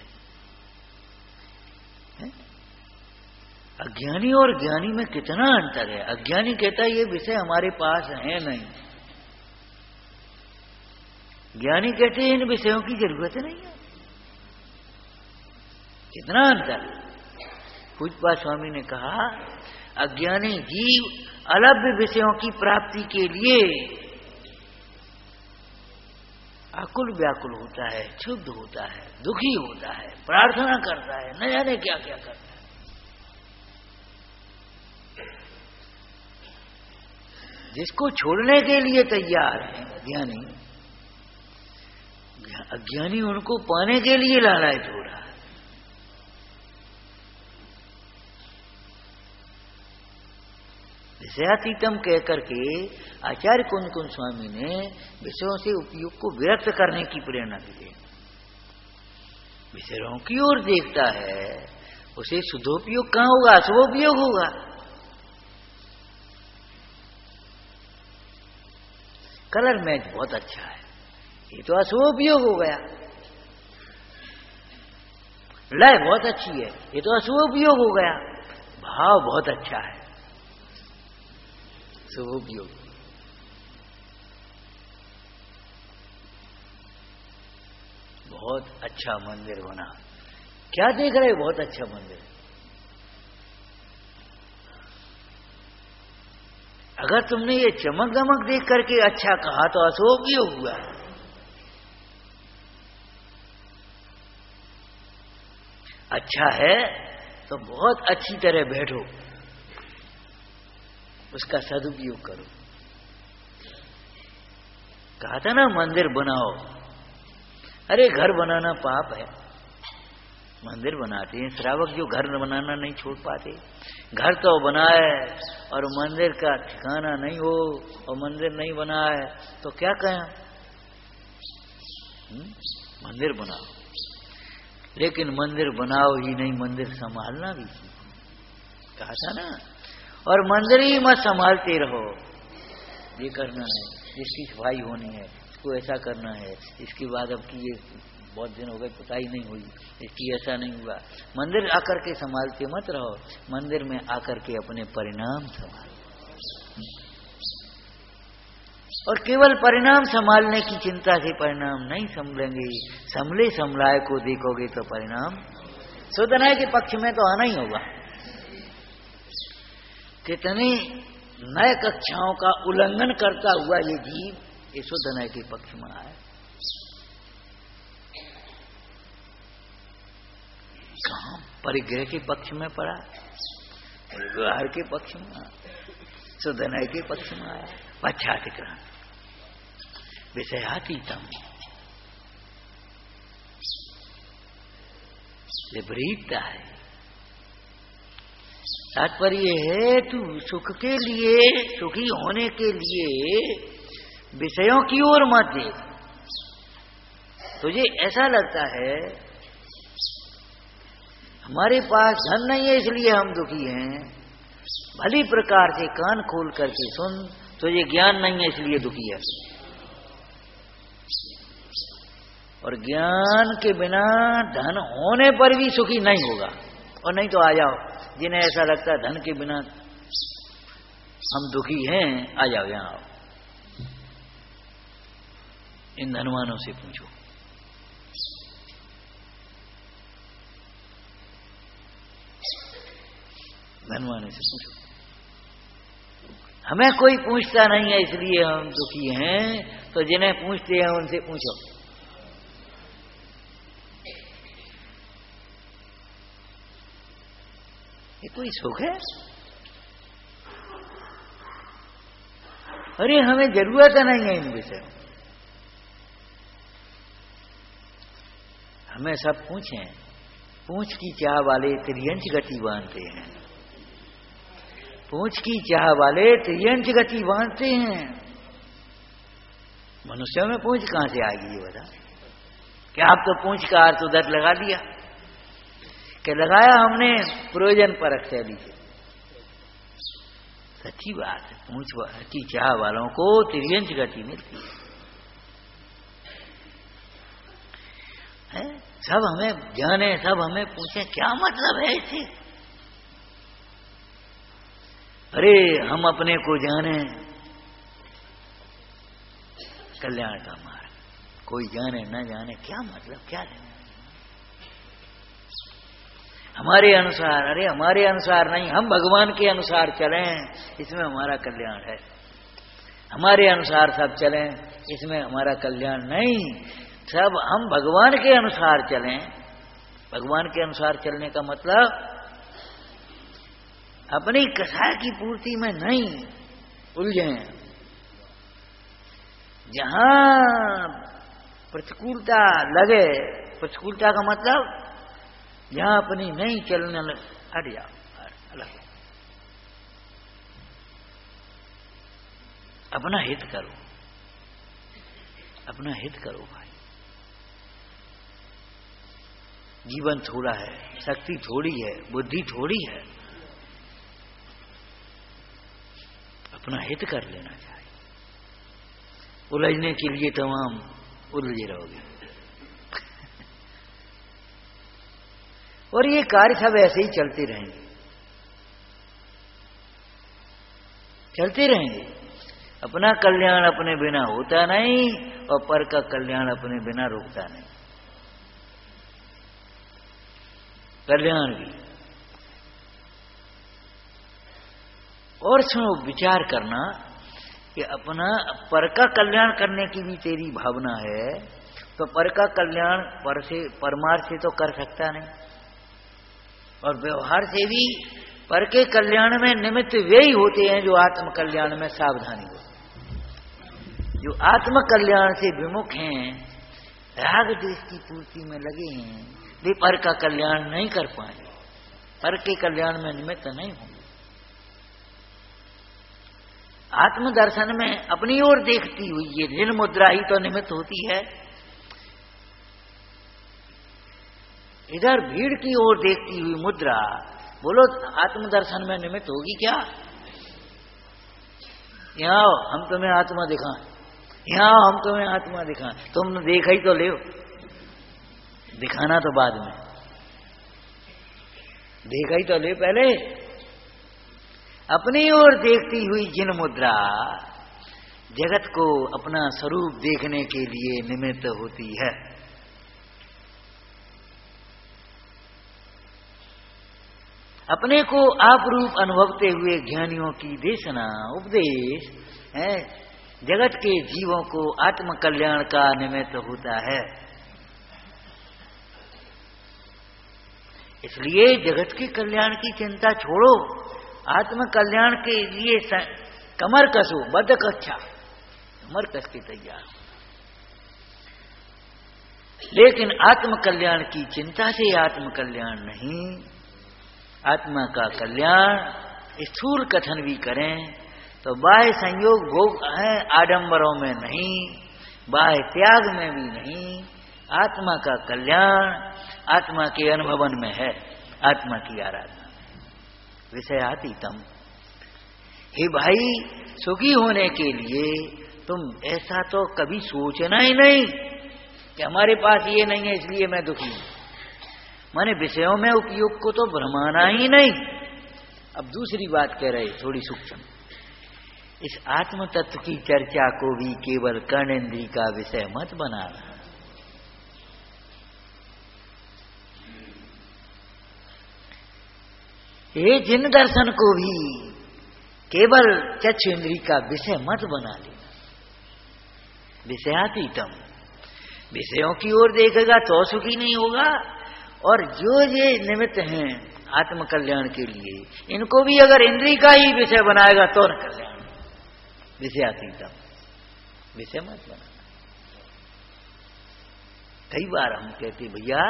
अज्ञानी और ज्ञानी में कितना अंतर है। अज्ञानी कहता है ये विषय हमारे पास है नहीं, ज्ञानी कहते हैं इन विषयों की जरूरत नहीं है। कितना अंतर। पूज्यपाद स्वामी ने कहा, अज्ञानी जीव अलभ्य विषयों की प्राप्ति के लिए आकुल व्याकुल होता है, क्षुब्ध होता है, दुखी होता है, प्रार्थना करता है, न जाने क्या क्या करता है। जिसको छोड़ने के लिए तैयार है ज्ञानी, अज्ञानी उनको पाने के लिए लालायित हो रहा है। विषयातीतम कहकर के आचार्य कुंज कुंज स्वामी ने विषयों से उपयोग को विरक्त करने की प्रेरणा दी। विषयों की ओर देखता है, उसे शुद्धोपयोग कहां होगा, शुभोपयोग होगा। कलर मैच बहुत अच्छा है, ये तो अशुभोपयोग हो गया। लय बहुत अच्छी है, ये तो अशुभ उपयोग हो गया। भाव बहुत अच्छा है, शुभ उपयोग। बहुत अच्छा मंदिर बना, क्या देख रहे, बहुत अच्छा मंदिर। अगर तुमने ये चमक दमक देख करके अच्छा कहा तो अशुभ उपयोग हुआ। अच्छा है तो बहुत अच्छी तरह बैठो, उसका सदुपयोग करो। कहा था ना मंदिर बनाओ, अरे घर बनाना पाप है, मंदिर बनाते हैं श्रावक जो घर बनाना नहीं छोड़ पाते। घर तो बनाए और मंदिर का ठिकाना नहीं हो और मंदिर नहीं बनाए तो क्या कहें। मंदिर बनाओ, लेकिन मंदिर बनाओ ही नहीं, मंदिर संभालना भी कहा था ना। और मंदिर ही मत संभालते रहो, ये करना है, इसकी सफाई होनी है, इसको ऐसा करना है, इसके बाद अब की ये बहुत दिन हो गए पुताई नहीं हुई, इसकी ऐसा नहीं हुआ। मंदिर आकर के संभालते मत रहो, मंदिर में आकर के अपने परिणाम संभालो। और केवल परिणाम संभालने की चिंता से परिणाम नहीं संभलेंगे, संभले संभलाए को देखोगे तो परिणाम शुद्ध न्याय के पक्ष में तो आना ही होगा। कितनी नए कक्षाओं का उल्लंघन करता हुआ ये जीव ये शुद्ध न्याय के पक्ष में आए। कहां परिग्रह के पक्ष में पड़ा, व्यवहार के पक्ष में आया, शुद्ध न्याय के पक्ष में आया। पश्चातिक्रमण विषयातीतम विपरीतता है। तात्पर्य है तू सुख के लिए, सुखी होने के लिए विषयों की ओर मत देख। तुझे ऐसा लगता है हमारे पास धन नहीं है इसलिए हम दुखी हैं, भली प्रकार से कान खोल करके सुन, तुझे ज्ञान नहीं है इसलिए दुखी है। और ज्ञान के बिना धन होने पर भी सुखी नहीं होगा। और नहीं तो आ जाओ, जिन्हें ऐसा लगता है धन के बिना हम दुखी हैं, आ जाओ यहां आओ, इन धनवानों से पूछो। धनवानों से पूछो, हमें कोई पूछता नहीं है इसलिए हम दुखी हैं, तो जिन्हें पूछते हैं उनसे पूछो। ये कोई सुख है? अरे हमें जरूरत नहीं है इन विषयों, हमें सब पूछें। पूछ की चाह वाले त्रियंच गति बांधते हैं, पूछ की चाह वाले त्रियंच गति बांधते हैं। मनुष्यों में पूछ कहां से आएगी ये बता? क्या आप तो पूछ का अर्थ उधर लगा दिया कि लगाया हमने प्रयोजन परक शैली से। सच्ची बात है, पूछ की चाह वालों को त्रियंच गति मिलती है। सब हमें जाने, सब हमें पूछे, क्या मतलब है इसे? अरे हम अपने को जाने, कल्याण का मार्ग। कोई जाने न जाने क्या मतलब, क्या लेना हमारे अनुसार। अरे हमारे अनुसार नहीं, हम भगवान के अनुसार चलें, इसमें हमारा कल्याण है। हमारे अनुसार सब चलें, इसमें हमारा कल्याण नहीं। सब हम भगवान के अनुसार चलें। भगवान के अनुसार चलने का मतलब अपनी कथा की पूर्ति में नहीं उलझें। जहां प्रतिकूलता लगे, प्रतिकूलता का मतलब जहां अपनी नहीं चलने हट जाओ, अलग। अपना हित करो, अपना हित करो भाई। जीवन थोड़ा है, शक्ति थोड़ी है, बुद्धि थोड़ी है, अपना हित कर लेना चाहिए। उलझने के लिए तमाम उलझे रहोगे। और ये कार्य सब ऐसे ही चलते रहेंगे, चलते रहेंगे। अपना कल्याण अपने बिना होता नहीं और पर का कल्याण अपने बिना रुकता नहीं। कल्याण भी और सुनो, विचार करना कि अपना पर का कल्याण करने की भी तेरी भावना है तो पर का कल्याण पर से परमार्थ से तो कर सकता नहीं, और व्यवहार से भी पर के कल्याण में निमित्त वे ही होते हैं जो आत्म कल्याण में सावधानी हो। जो आत्म कल्याण से विमुख हैं, राग द्वेष की पूर्ति में लगे हैं, वे पर का कल्याण नहीं कर पाएंगे, पर के कल्याण में निमित्त नहीं होंगे। आत्म दर्शन में अपनी ओर देखती हुई ये ऋण मुद्रा ही तो निमित्त होती है। इधर भीड़ की ओर देखती हुई मुद्रा, बोलो आत्म दर्शन में निमित्त होगी क्या? यहाँ हम तुम्हें आत्मा दिखाएं, यहाँ हम तुम्हें आत्मा दिखाएं। तुमने देखा ही तो ले, दिखाना तो बाद में, देखा ही तो ले पहले। अपनी ओर देखती हुई जिन मुद्रा जगत को अपना स्वरूप देखने के लिए निमित्त होती है। अपने को आप रूप अनुभवते हुए ज्ञानियों की देशना उपदेश है, जगत के जीवों को आत्म कल्याण का निमित्त होता है। इसलिए जगत के कल्याण की चिंता छोड़ो, आत्म कल्याण के लिए कमर कसो, बद्ध कक्षा कमर कस के तैयार। लेकिन आत्म कल्याण की चिंता से आत्म कल्याण नहीं, आत्मा का कल्याण स्थूल कथन भी करें तो बाह्य संयोग भोग है, आडंबरों में नहीं, बाह्य त्याग में भी नहीं। आत्मा का कल्याण आत्मा के अनुभवन में है, आत्मा की आराधना विषयातीतम। हे भाई, सुखी होने के लिए तुम ऐसा तो कभी सोचना ही नहीं कि हमारे पास ये नहीं है इसलिए मैं दुखी हूं। माने विषयों में उपयोग को तो भ्रमाना ही नहीं। अब दूसरी बात कह रहे थोड़ी सूक्ष्म, इस आत्म तत्व की चर्चा को भी केवल कर्णेंद्रिय का विषय मत बनाना। ये जिन दर्शन को भी केवल चक्षु इंद्रिय का विषय मत बना लेना। विषयातीतम, विषयों की ओर देखेगा तो सुखी नहीं होगा, और जो ये निमित्त हैं आत्म कल्याण के लिए, इनको भी अगर इंद्रिय का ही विषय बनाएगा तो न कल्याण। विषयातीतम, विषय मत बनाना। कई बार हम कहते भैया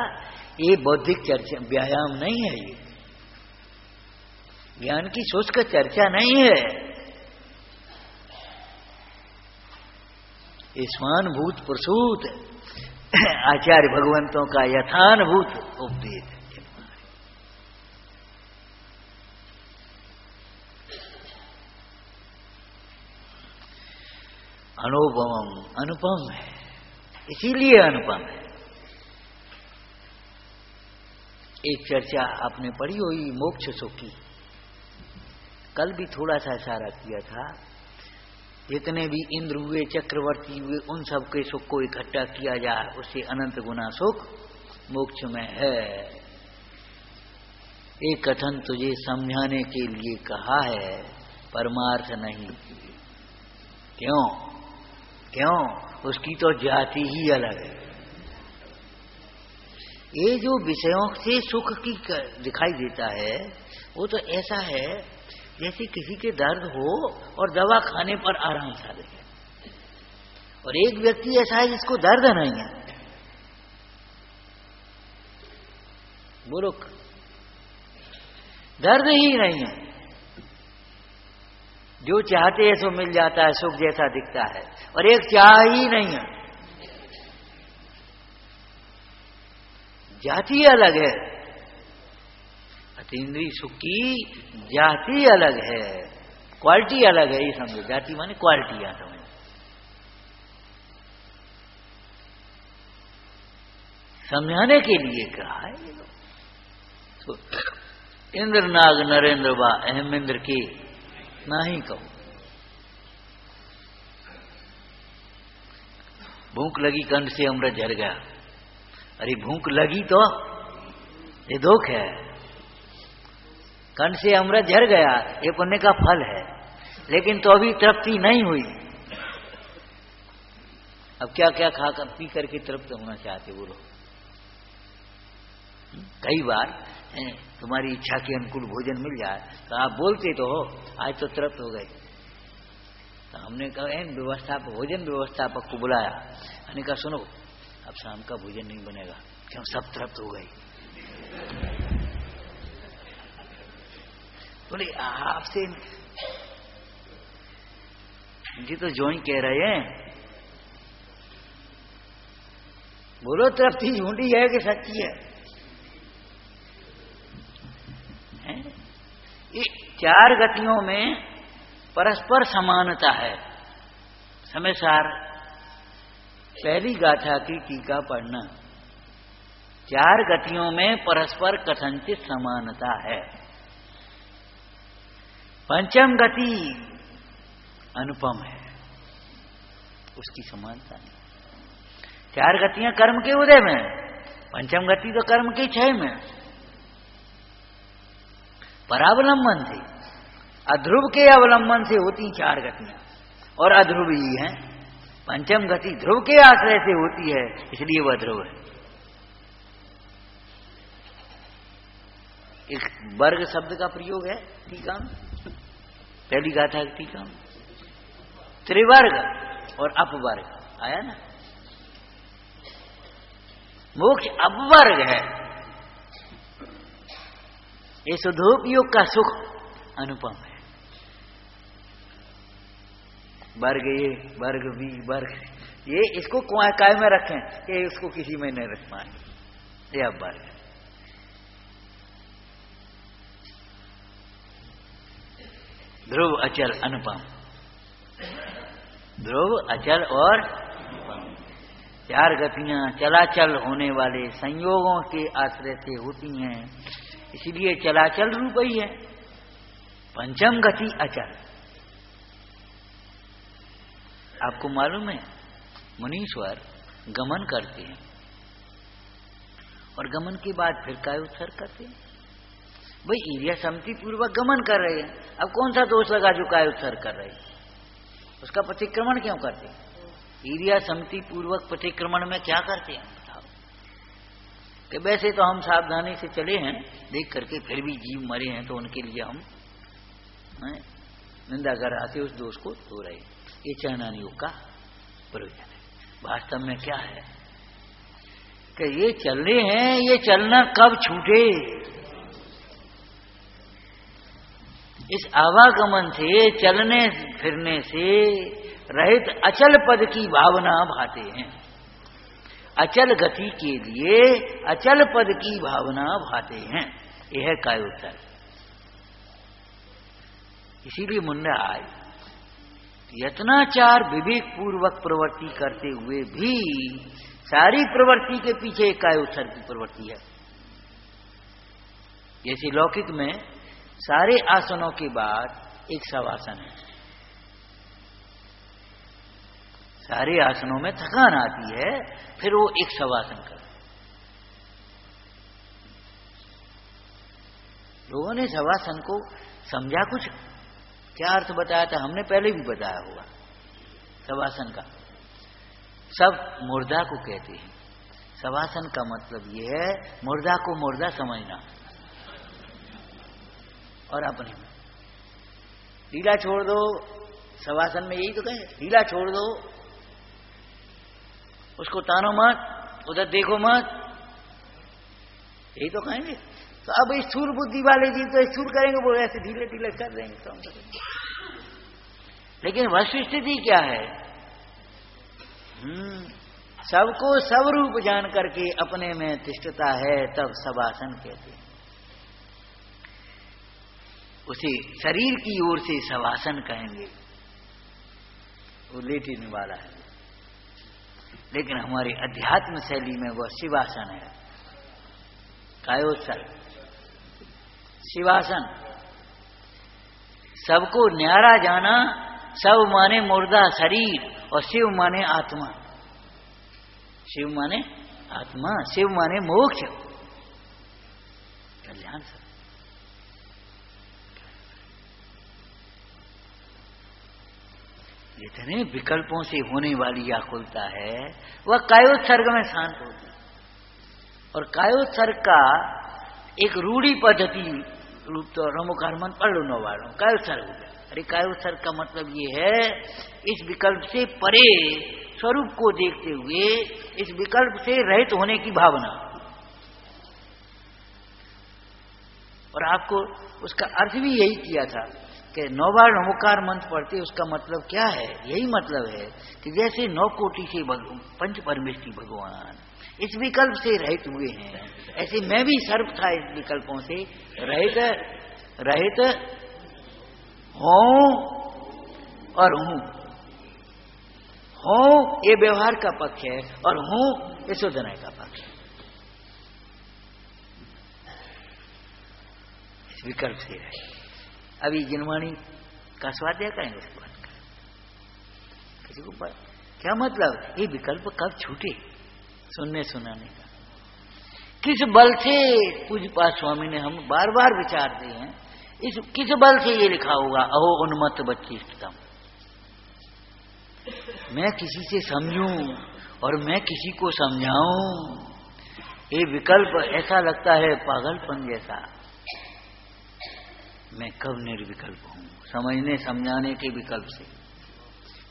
ये बौद्धिक चर्चा व्यायाम नहीं है, ये ज्ञान की शुष्क चर्चा नहीं है, स्वानुभूत प्रसूत आचार्य भगवंतों का यथानुभूत उपदेश है। अनुपम, अनुपम है, इसीलिए अनुपम है। एक चर्चा आपने पढ़ी हुई मोक्ष सुख की, कल भी थोड़ा सा इशारा किया था। जितने भी इंद्र हुए, चक्रवर्ती हुए, उन सब के सुख को इकट्ठा किया जाए, उससे अनंत गुना सुख मोक्ष में है। एक कथन तुझे समझाने के लिए कहा है, परमार्थ नहीं। क्यों? क्यों? उसकी तो जाति ही अलग है। ये जो विषयों से सुख की दिखाई देता है, वो तो ऐसा है जैसे किसी के दर्द हो और दवा खाने पर आराम सा लगे, और एक व्यक्ति ऐसा है जिसको दर्द नहीं है। बोलो, दर्द ही नहीं है, जो चाहते हैं सो मिल जाता है, सुख जैसा दिखता है, और एक चाह ही नहीं है। जाति अलग है, अतीन्द्रिय सुख की जाति अलग है, क्वालिटी अलग है। ये समझो, जाति माने क्वालिटी। यहां समझो, समझाने के लिए कहा है ये लोग। इंद्र नाग नरेंद्र बा अहम इंद्र की नहीं कहूं। भूख लगी कंठ से अमृत झर गया। अरे भूख लगी तो ये दुख है, कंठ से अमृत झर गया ये पुण्य का फल है, लेकिन तो अभी तृप्ति नहीं हुई। अब क्या क्या खाकर पी करके तृप्त होना चाहते बोलो। कई बार तुम्हारी इच्छा के अनुकूल भोजन मिल जाए तो आप बोलते तो हो आज तो तृप्त हो गए। तो हमने कहा व्यवस्थापक भोजन व्यवस्थापक को बुलाया, हमने कहा सुनो अब शाम का भोजन नहीं बनेगा, क्यों सब तृप्त हो गई। बोले आपसे जी तो जो ही कह रहे हैं, बोलो तृप्ति झूठी है कि सच्ची है? ये चार गतियों में परस्पर समानता है। समय सार पहली गाथा की टीका पढ़ना। चार गतियों में परस्पर कथनचित समानता है। पंचम गति अनुपम है, उसकी समानता नहीं। चार गतियां कर्म के उदय में, पंचम गति तो कर्म के क्षय में। परावलंबन से, अध्रुव के अवलंबन से होती चार गतियां, और अध्रुव ही हैं। पंचम गति ध्रुव के आश्रय से होती है, इसलिए वह ध्रुव है। एक वर्ग शब्द का प्रयोग है टीका में, पहली गाथा की टीका में। त्रिवर्ग और अपवर्ग आया ना। मोक्ष अपवर्ग है, ये सुधोपयोग का सुख अनुपम है। वर्ग ए, वर्ग बी, वर्ग ये इसको काय में रखें कि इसको किसी में नहीं रख पाएंगे, ये अब वर्ग है। ध्रुव अचल अनुपम, ध्रुव अचल और चार गतियां चलाचल होने वाले संयोगों के आश्रय से होती हैं, इसलिए चलाचल रूप ही है। पंचम गति अचल। आपको मालूम है मुनीश्वर गमन करते हैं और गमन के बाद फिर काय उत्सर्ग करते हैं। भाई ईर्ष्या सम्मति पूर्वक गमन कर रहे हैं, अब कौन सा दोष लगा जो काय उत्सर्ग कर रहे हैं? उसका प्रतिक्रमण क्यों करते हैं? ईर्ष्या सम्मति पूर्वक प्रतिक्रमण में क्या करते हैं बताओ? कि वैसे तो हम सावधानी से चले हैं देख करके, फिर भी जीव मरे हैं तो उनके लिए हम निंदा कर आते उस दोष को धो रहे। ये चरणान योग का प्रयोजन है। वास्तव में क्या है कि ये चल रहे हैं, ये चलना कब छूटे? इस आवागमन से, चलने फिरने से रहित अचल पद की भावना भाते हैं। अचल गति के लिए अचल पद की भावना भाते हैं, यह है कायोत्सर्ग। इसीलिए मुंडा आज यत्नाचार विवेक पूर्वक प्रवृत्ति करते हुए भी सारी प्रवृत्ति के पीछे एक कायोत्सर्ग की प्रवृत्ति है। जैसे लौकिक में सारे आसनों के बाद एक शवासन है। सारे आसनों में थकान आती है, फिर वो एक शवासन कर। लोगों ने शवासन को समझा कुछ, क्या अर्थ बताया था हमने पहले भी बताया होगा। शवासन का सब मुर्दा को कहते हैं। शवासन का मतलब यह है मुर्दा को मुर्दा समझना और अपने में ढीला छोड़ दो। शवासन में यही तो कहे, ढीला छोड़ दो, उसको तानो मत, उधर देखो मत, यही तो कहेंगे। तो अब स्थूल बुद्धि वाले जी तो स्थूल करेंगे, वो ऐसे ढीले ढीले कर देंगे, काम करेंगे। लेकिन वस्तुस्थिति क्या है? सबको सब रूप जान करके अपने में तिष्ठता है, तब शवासन कहते हैं। उसे शरीर की ओर से शवासन कहेंगे, वो लेटने वाला है। लेकिन हमारी अध्यात्म शैली में वह शिवासन है, कायोत्सर्ग। शिवासन, सबको न्यारा जाना, सब माने मुर्दा शरीर और शिव माने आत्मा। शिव माने आत्मा, शिव माने मोक्ष, कल्याण। सब जितने विकल्पों से होने वाली आकुलता है वह कायोत्सर्ग में शांत होती है। और कायोत्सर्ग का एक रूढ़ी पद्धति रूप तो रमोकारमन पढ़ लो 9 बार कायोत्सर्ग हो गया। अरे कायोत्सर्ग का मतलब ये है इस विकल्प से परे स्वरूप को देखते हुए इस विकल्प से रहित होने की भावना। और आपको उसका अर्थ भी यही किया था कि 9 बार नमोकार मंत्र पढ़ते उसका मतलब क्या है। यही मतलब है कि जैसे 9 कोटि से पंच परमेष्ठी भगवान इस विकल्प से रहित हुए हैं, ऐसे मैं भी सर्वथा इस विकल्पों से रहित हूं और हूं। हूं ये व्यवहार का पक्ष है और हूं ये शोधना का पक्ष है। इस विकल्प से रहे। अभी जिनवाणी का स्वाध्याय करेंगे उसके बाद किसी को क्या मतलब ये विकल्प कब छूटे सुनने सुनाने का। किस बल से पूज्यपाद स्वामी ने हम बार बार विचारते हैं इस किस बल से ये लिखा होगा अहो उन्मत्त बच्चिष्टतम। मैं किसी से समझूं और मैं किसी को समझाऊं, ये विकल्प ऐसा लगता है पागलपन जैसा। मैं कब निर्विकल्प हूं समझने समझाने के विकल्प से।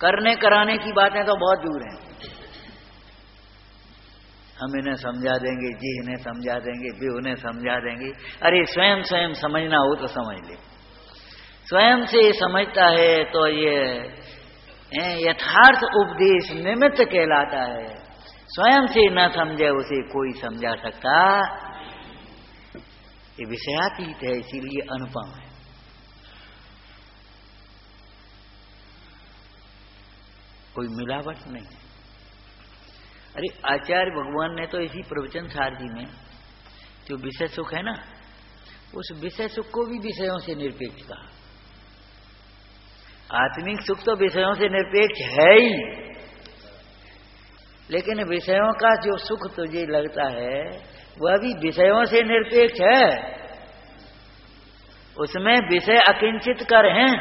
करने कराने की बातें तो बहुत दूर हैं। हम इन्हें समझा देंगे, जी इन्हें समझा देंगे, भी उन्हें समझा देंगे। अरे स्वयं स्वयं समझना हो तो समझ ले। स्वयं से समझता है तो ये यथार्थ उपदेश निमित्त कहलाता है। स्वयं से न समझे उसे कोई समझा सकता। ये विषयातीत है इसीलिए अनुपम है। कोई मिलावट नहीं है। अरे आचार्य भगवान ने तो इसी प्रवचन सारथी में जो विषय सुख है ना, उस विषय सुख को भी विषयों से निरपेक्ष कहा। आत्मिक सुख तो विषयों से निरपेक्ष है ही, लेकिन विषयों का जो सुख तुझे लगता है वह भी विषयों से निरपेक्ष है। उसमें विषय अकिंचित कर हैं।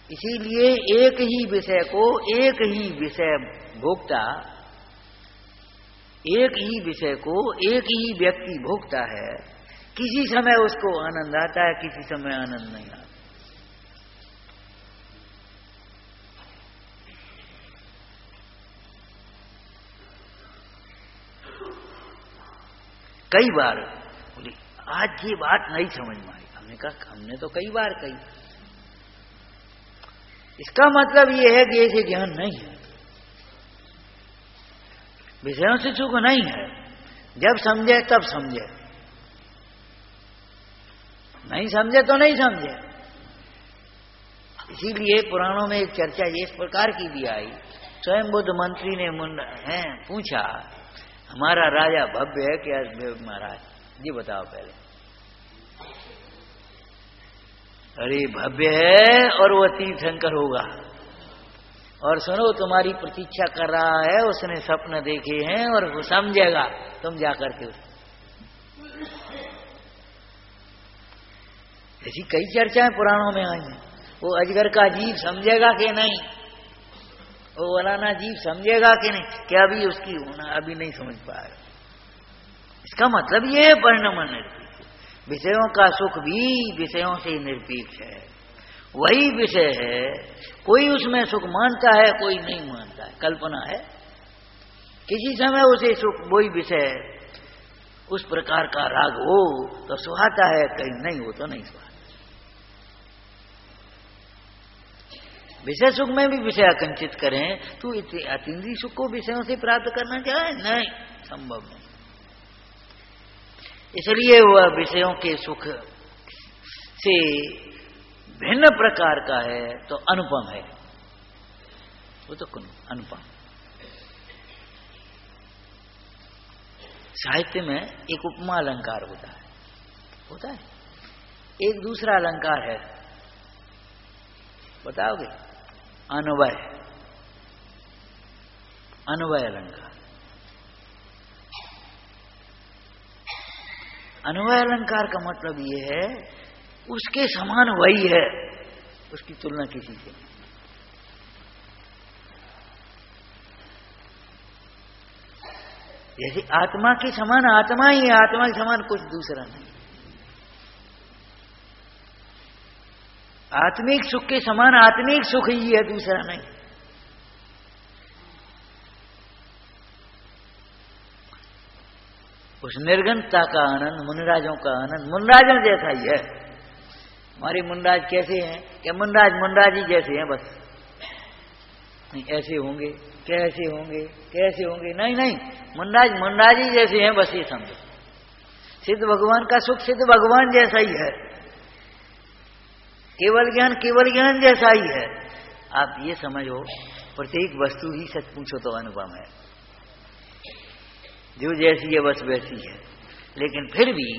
इसीलिए एक ही विषय को एक ही विषय भोगता, एक ही विषय को एक ही व्यक्ति भोगता है। किसी समय उसको आनंद आता है, किसी समय आनंद नहीं आता। कई बार बोले आज ये बात नहीं समझ में आई। हमने कहा हमने तो कई बार कही। इसका मतलब ये है कि ऐसे ज्ञान नहीं है, विषयों से सुख नहीं है। जब समझे तब समझे, नहीं समझे तो नहीं समझे। इसीलिए पुराणों में एक चर्चा इस प्रकार की भी आई। स्वयं बुद्ध मंत्री ने पूछा हमारा राजा भव्य है क्या महाराज जी बताओ पहले। अरे भव्य है और वो तीर्थंकर होगा। और सुनो तुम्हारी प्रतीक्षा कर रहा है, उसने स्वप्न देखे हैं और वो समझेगा तुम जाकर के। ऐसी कई चर्चाएं पुराणों में आई हैं। वो अजगर का जीव समझेगा कि नहीं, वो वलाना जीव समझेगा कि नहीं, क्या अभी उसकी होना अभी नहीं समझ पाएगा। इसका मतलब ये है परिणाम निरपेक्ष। विषयों का सुख भी विषयों से निरपेक्ष है। वही विषय है, कोई उसमें सुख मानता है कोई नहीं मानता है, कल्पना है। किसी समय उसे सुख वही विषय उस प्रकार का राग हो तो सुहाता है, कहीं नहीं हो तो नहीं सुहाता। विषय सुख में भी विषय आकंचित करें तो अतीन्द्रिय सुख को विषयों से प्राप्त करना चाहे नहीं, संभव नहीं। इसलिए वह विषयों के सुख से भिन्न प्रकार का है तो अनुपम है। वो तो अनुपम। साहित्य में एक उपमा अलंकार होता है। एक दूसरा अलंकार है, बताओगे? अन्वय अलंकार। अन्वय अलंकार का मतलब ये है उसके समान वही है, उसकी तुलना किसी से नहीं। जैसे आत्मा के समान आत्मा ही है, आत्मा के समान कुछ दूसरा नहीं। आत्मिक सुख के समान आत्मिक सुख ही है, दूसरा नहीं। उस निर्गुणता का आनंद, मुनराजों का आनंद मुनराजों जैसा ही है। हमारे मुनराज कैसे हैं? क्या मुनराज ही जैसे हैं बस। नहीं ऐसे होंगे, कैसे होंगे, नहीं, मुनराज ही जैसे हैं बस, ये समझो। सिद्ध भगवान का सुख सिद्ध भगवान जैसा ही है, केवल ज्ञान जैसा ही है। आप ये समझो, प्रत्येक वस्तु ही सच पूछो तो अनुपम है, जो जैसी है बस वैसी है। लेकिन फिर भी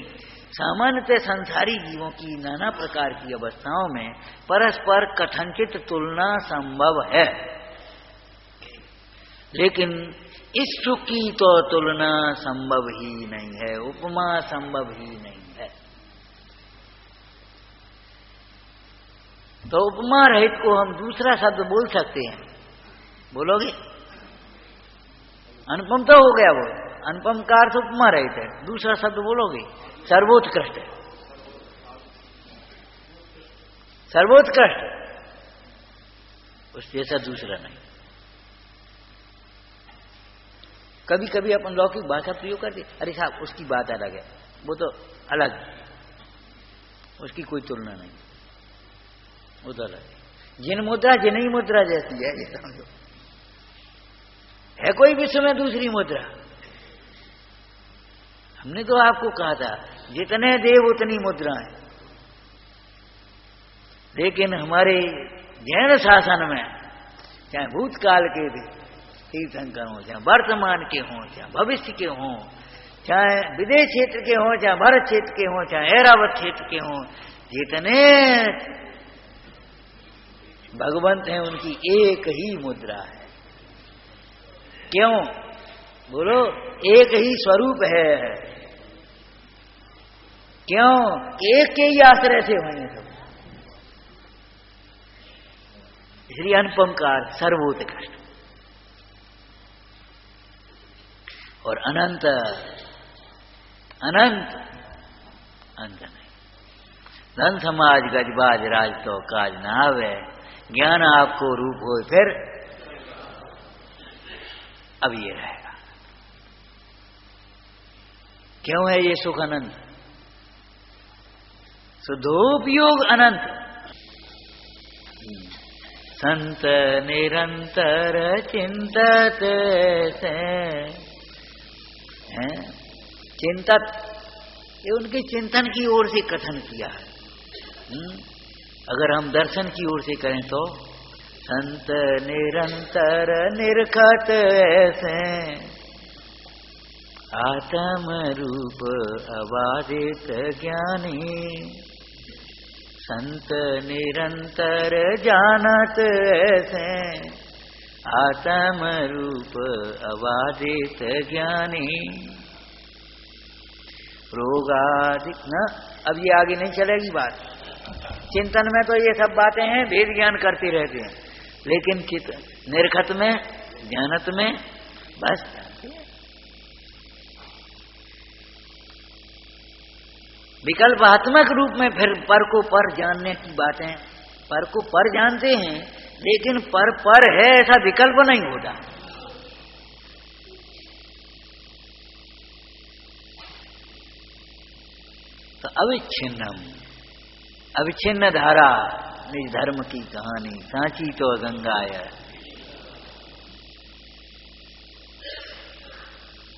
सामान्यतः संसारी जीवों की नाना प्रकार की अवस्थाओं में परस्पर कथनचित तुलना संभव है, लेकिन इस सुख की तो तुलना संभव ही नहीं है, उपमा संभव ही नहीं है। तो उपमा रहित को हम दूसरा शब्द बोल सकते हैं, बोलोगे? अनुपम तो हो गया, वो अनुपम का अर्थ उपमा रहित है। दूसरा शब्द बोलोगे? सर्वोत्कृष्ट। सर्वोत्कृष्ट, उस जैसा दूसरा नहीं। कभी कभी अपन लौकिक भाषा प्रयोग करते, अरे साहब उसकी बात अलग है, वो तो अलग, उसकी कोई तुलना नहीं, वो तो अलग है। जिन मुद्रा जिन्हीं मुद्रा जैसी है, ये समझो। है कोई विश्व में दूसरी मुद्रा? हमने तो आपको कहा था जितने देव उतनी मुद्राएं, लेकिन हमारे जैन शासन में चाहे भूतकाल के तीर्थंकर हों, चाहे वर्तमान के हों, चाहे भविष्य के हों, चाहे विदेश क्षेत्र के हों, चाहे भारत क्षेत्र के हों, चाहे ऐरावत क्षेत्र के हों, जितने भगवंत हैं उनकी एक ही मुद्रा है। क्यों बोलो? एक ही स्वरूप है। क्यों? एक के ही आश्रय से होंगे सब, इसलिए अनुपम का सर्वोत्कृष्ट। और अनंत अंत नहीं। धन समाज गजबाज राज तो काज न आवे, ज्ञान आपको रूप हो फिर अब ये रहेगा। क्यों है ये सुख अनंत? शुद्धोपयोग अनंत। संत निरंतर चिंतत से चिंतत, ये उनके चिंतन की ओर से कथन किया है। अगर हम दर्शन की ओर से करें तो संत निरंतर निरखत ऐसे आत्म रूप अबाधित ज्ञानी, संत निरंतर जानत ऐसे आत्म रूप अबाधित ज्ञानी। रोगादिक न, अब ये आगे नहीं चलेगी बात। चिंतन में तो ये सब बातें हैं, भेद ज्ञान करते रहते हैं, लेकिन चित निर्खत में ज्ञानत में बस विकल्पात्मक रूप में फिर पर को पर जानने की बातें, पर को पर जानते हैं, लेकिन पर है ऐसा विकल्प नहीं होता। तो अविच्छिन्न धारा निज धर्म की कहानी, सांची तो गंगा है।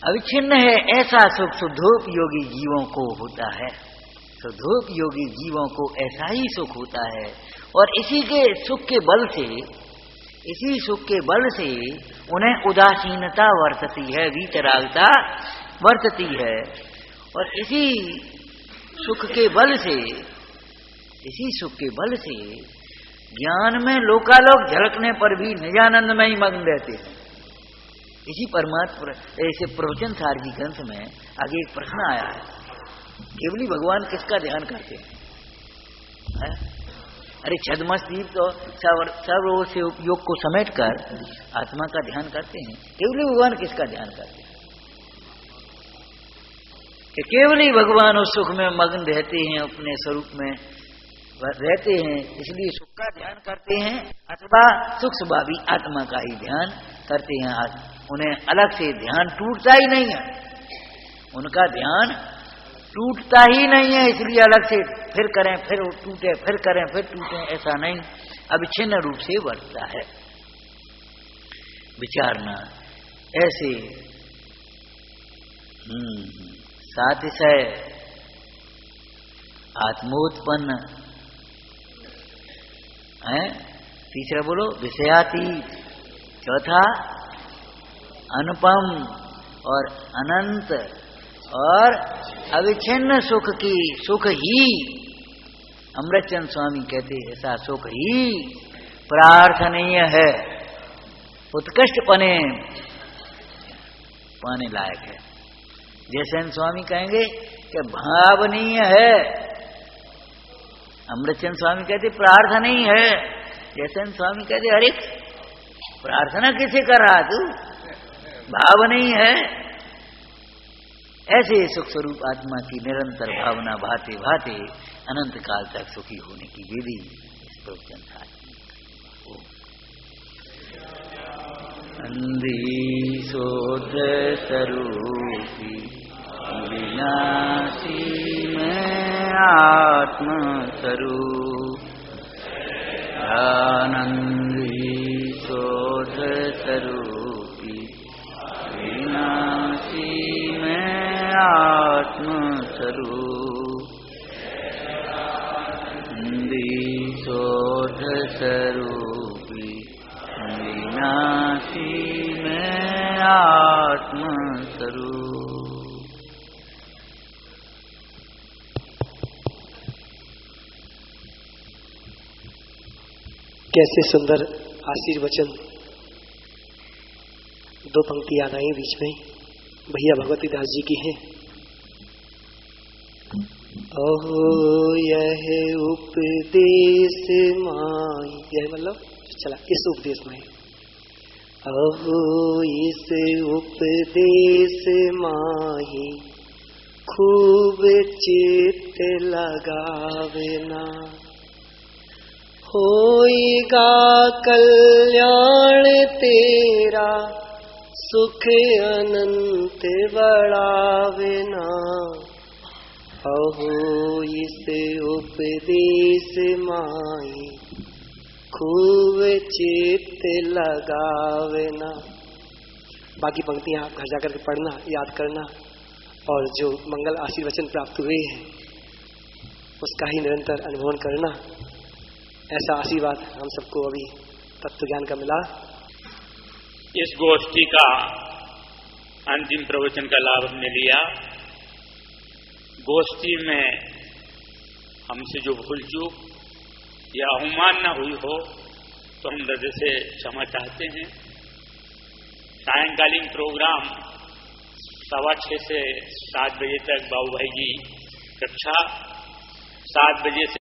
अविच्छिन्न है ऐसा सुख शुद्धोपयोगी जीवों को होता है। शुद्धोपयोगी जीवों को ऐसा ही सुख होता है, और इसी सुख के बल से उन्हें उदासीनता वर्तती है, वीतरागता वर्तती है। और इसी सुख के बल से, इसी सुख के बल से ज्ञान में लोकालोक झलकने पर भी निजानंद में ही मग्न रहते हैं। इसी परमात्मा ऐसे प्रवचन सार जी ग्रंथ में आगे एक प्रश्न आया है, केवली भगवान किसका ध्यान करते हैं? अरे छद्मस्तीप तो सर्व से योग को समेटकर आत्मा का ध्यान करते हैं, केवली भगवान किसका ध्यान करते हैं? कि केवली भगवान उस सुख में मग्न रहते हैं, अपने स्वरूप में रहते हैं, इसलिए सुख का ध्यान करते हैं, अथवा सुख स्वभावी आत्मा का ही ध्यान करते हैं। उन्हें अलग से ध्यान टूटता ही नहीं है, उनका ध्यान टूटता ही नहीं है, इसलिए अलग से फिर करें फिर टूटे, फिर करें फिर टूटे, ऐसा नहीं, अविच्छिन्न रूप से वर्तता है। विचारना ऐसे सातिशय आत्मोत्पन्न है। तीसरा बोलो विषयातीत, चौथा अनुपम और अनंत और अविच्छिन्न सुख की, सुख ही अमृतचंद स्वामी कहते हैं, ऐसा सुख ही प्रार्थनीय है, उत्कृष्ट पाने लायक है। जैसे स्वामी कहेंगे कि भावनीय है, अमृतचंद स्वामी कहते प्रार्थनीय है, जैसे स्वामी कहते अरे प्रार्थना किसे कर रहा तू, भावनीय है। ऐसे सुख स्वरूप आत्मा की निरंतर भावना भाते भाते अनंत काल तक सुखी होने की विधि इस प्रवचन था। अंधी शोध स्वरूपी विनाशी में आत्म स्वरूप, आनंदी शोध स्वरूपी विनाशी में आत्म स्वरूप, अंधी शोध स्वरूपी विनाशी में आत्म स्वरूप। कैसे सुंदर आशीर्वचन, दो पंक्ति याद आई बीच में, भैया भगवती दास जी की है। अहो यह उपदेश माई, यह मतलब चला इस उपदेश में, अहो इस उपदेश माही खूब चित्त लगावे ना, होएगा कल्याण तेरा सुख अनंत बढ़ावे ना, अहो इस उपदेश माई खूब चित्त लगावे ना। बाकी पंक्तियां आप घर जाकर के पढ़ना, याद करना, और जो मंगल आशीर्वचन प्राप्त हुए हैं उसका ही निरंतर अनुभव करना। ऐसा आशीर्वाद हम सबको अभी तत्व ज्ञान का मिला। इस गोष्ठी का अंतिम प्रवचन का लाभ हमने लिया। गोष्ठी में हमसे जो भूल चूक या अवमानना हुई हो तो हम हृदय से क्षमा चाहते हैं। सायंकालीन प्रोग्राम 6:15 से 7 बजे तक बाबू भाई जी कक्षा, 7 बजे से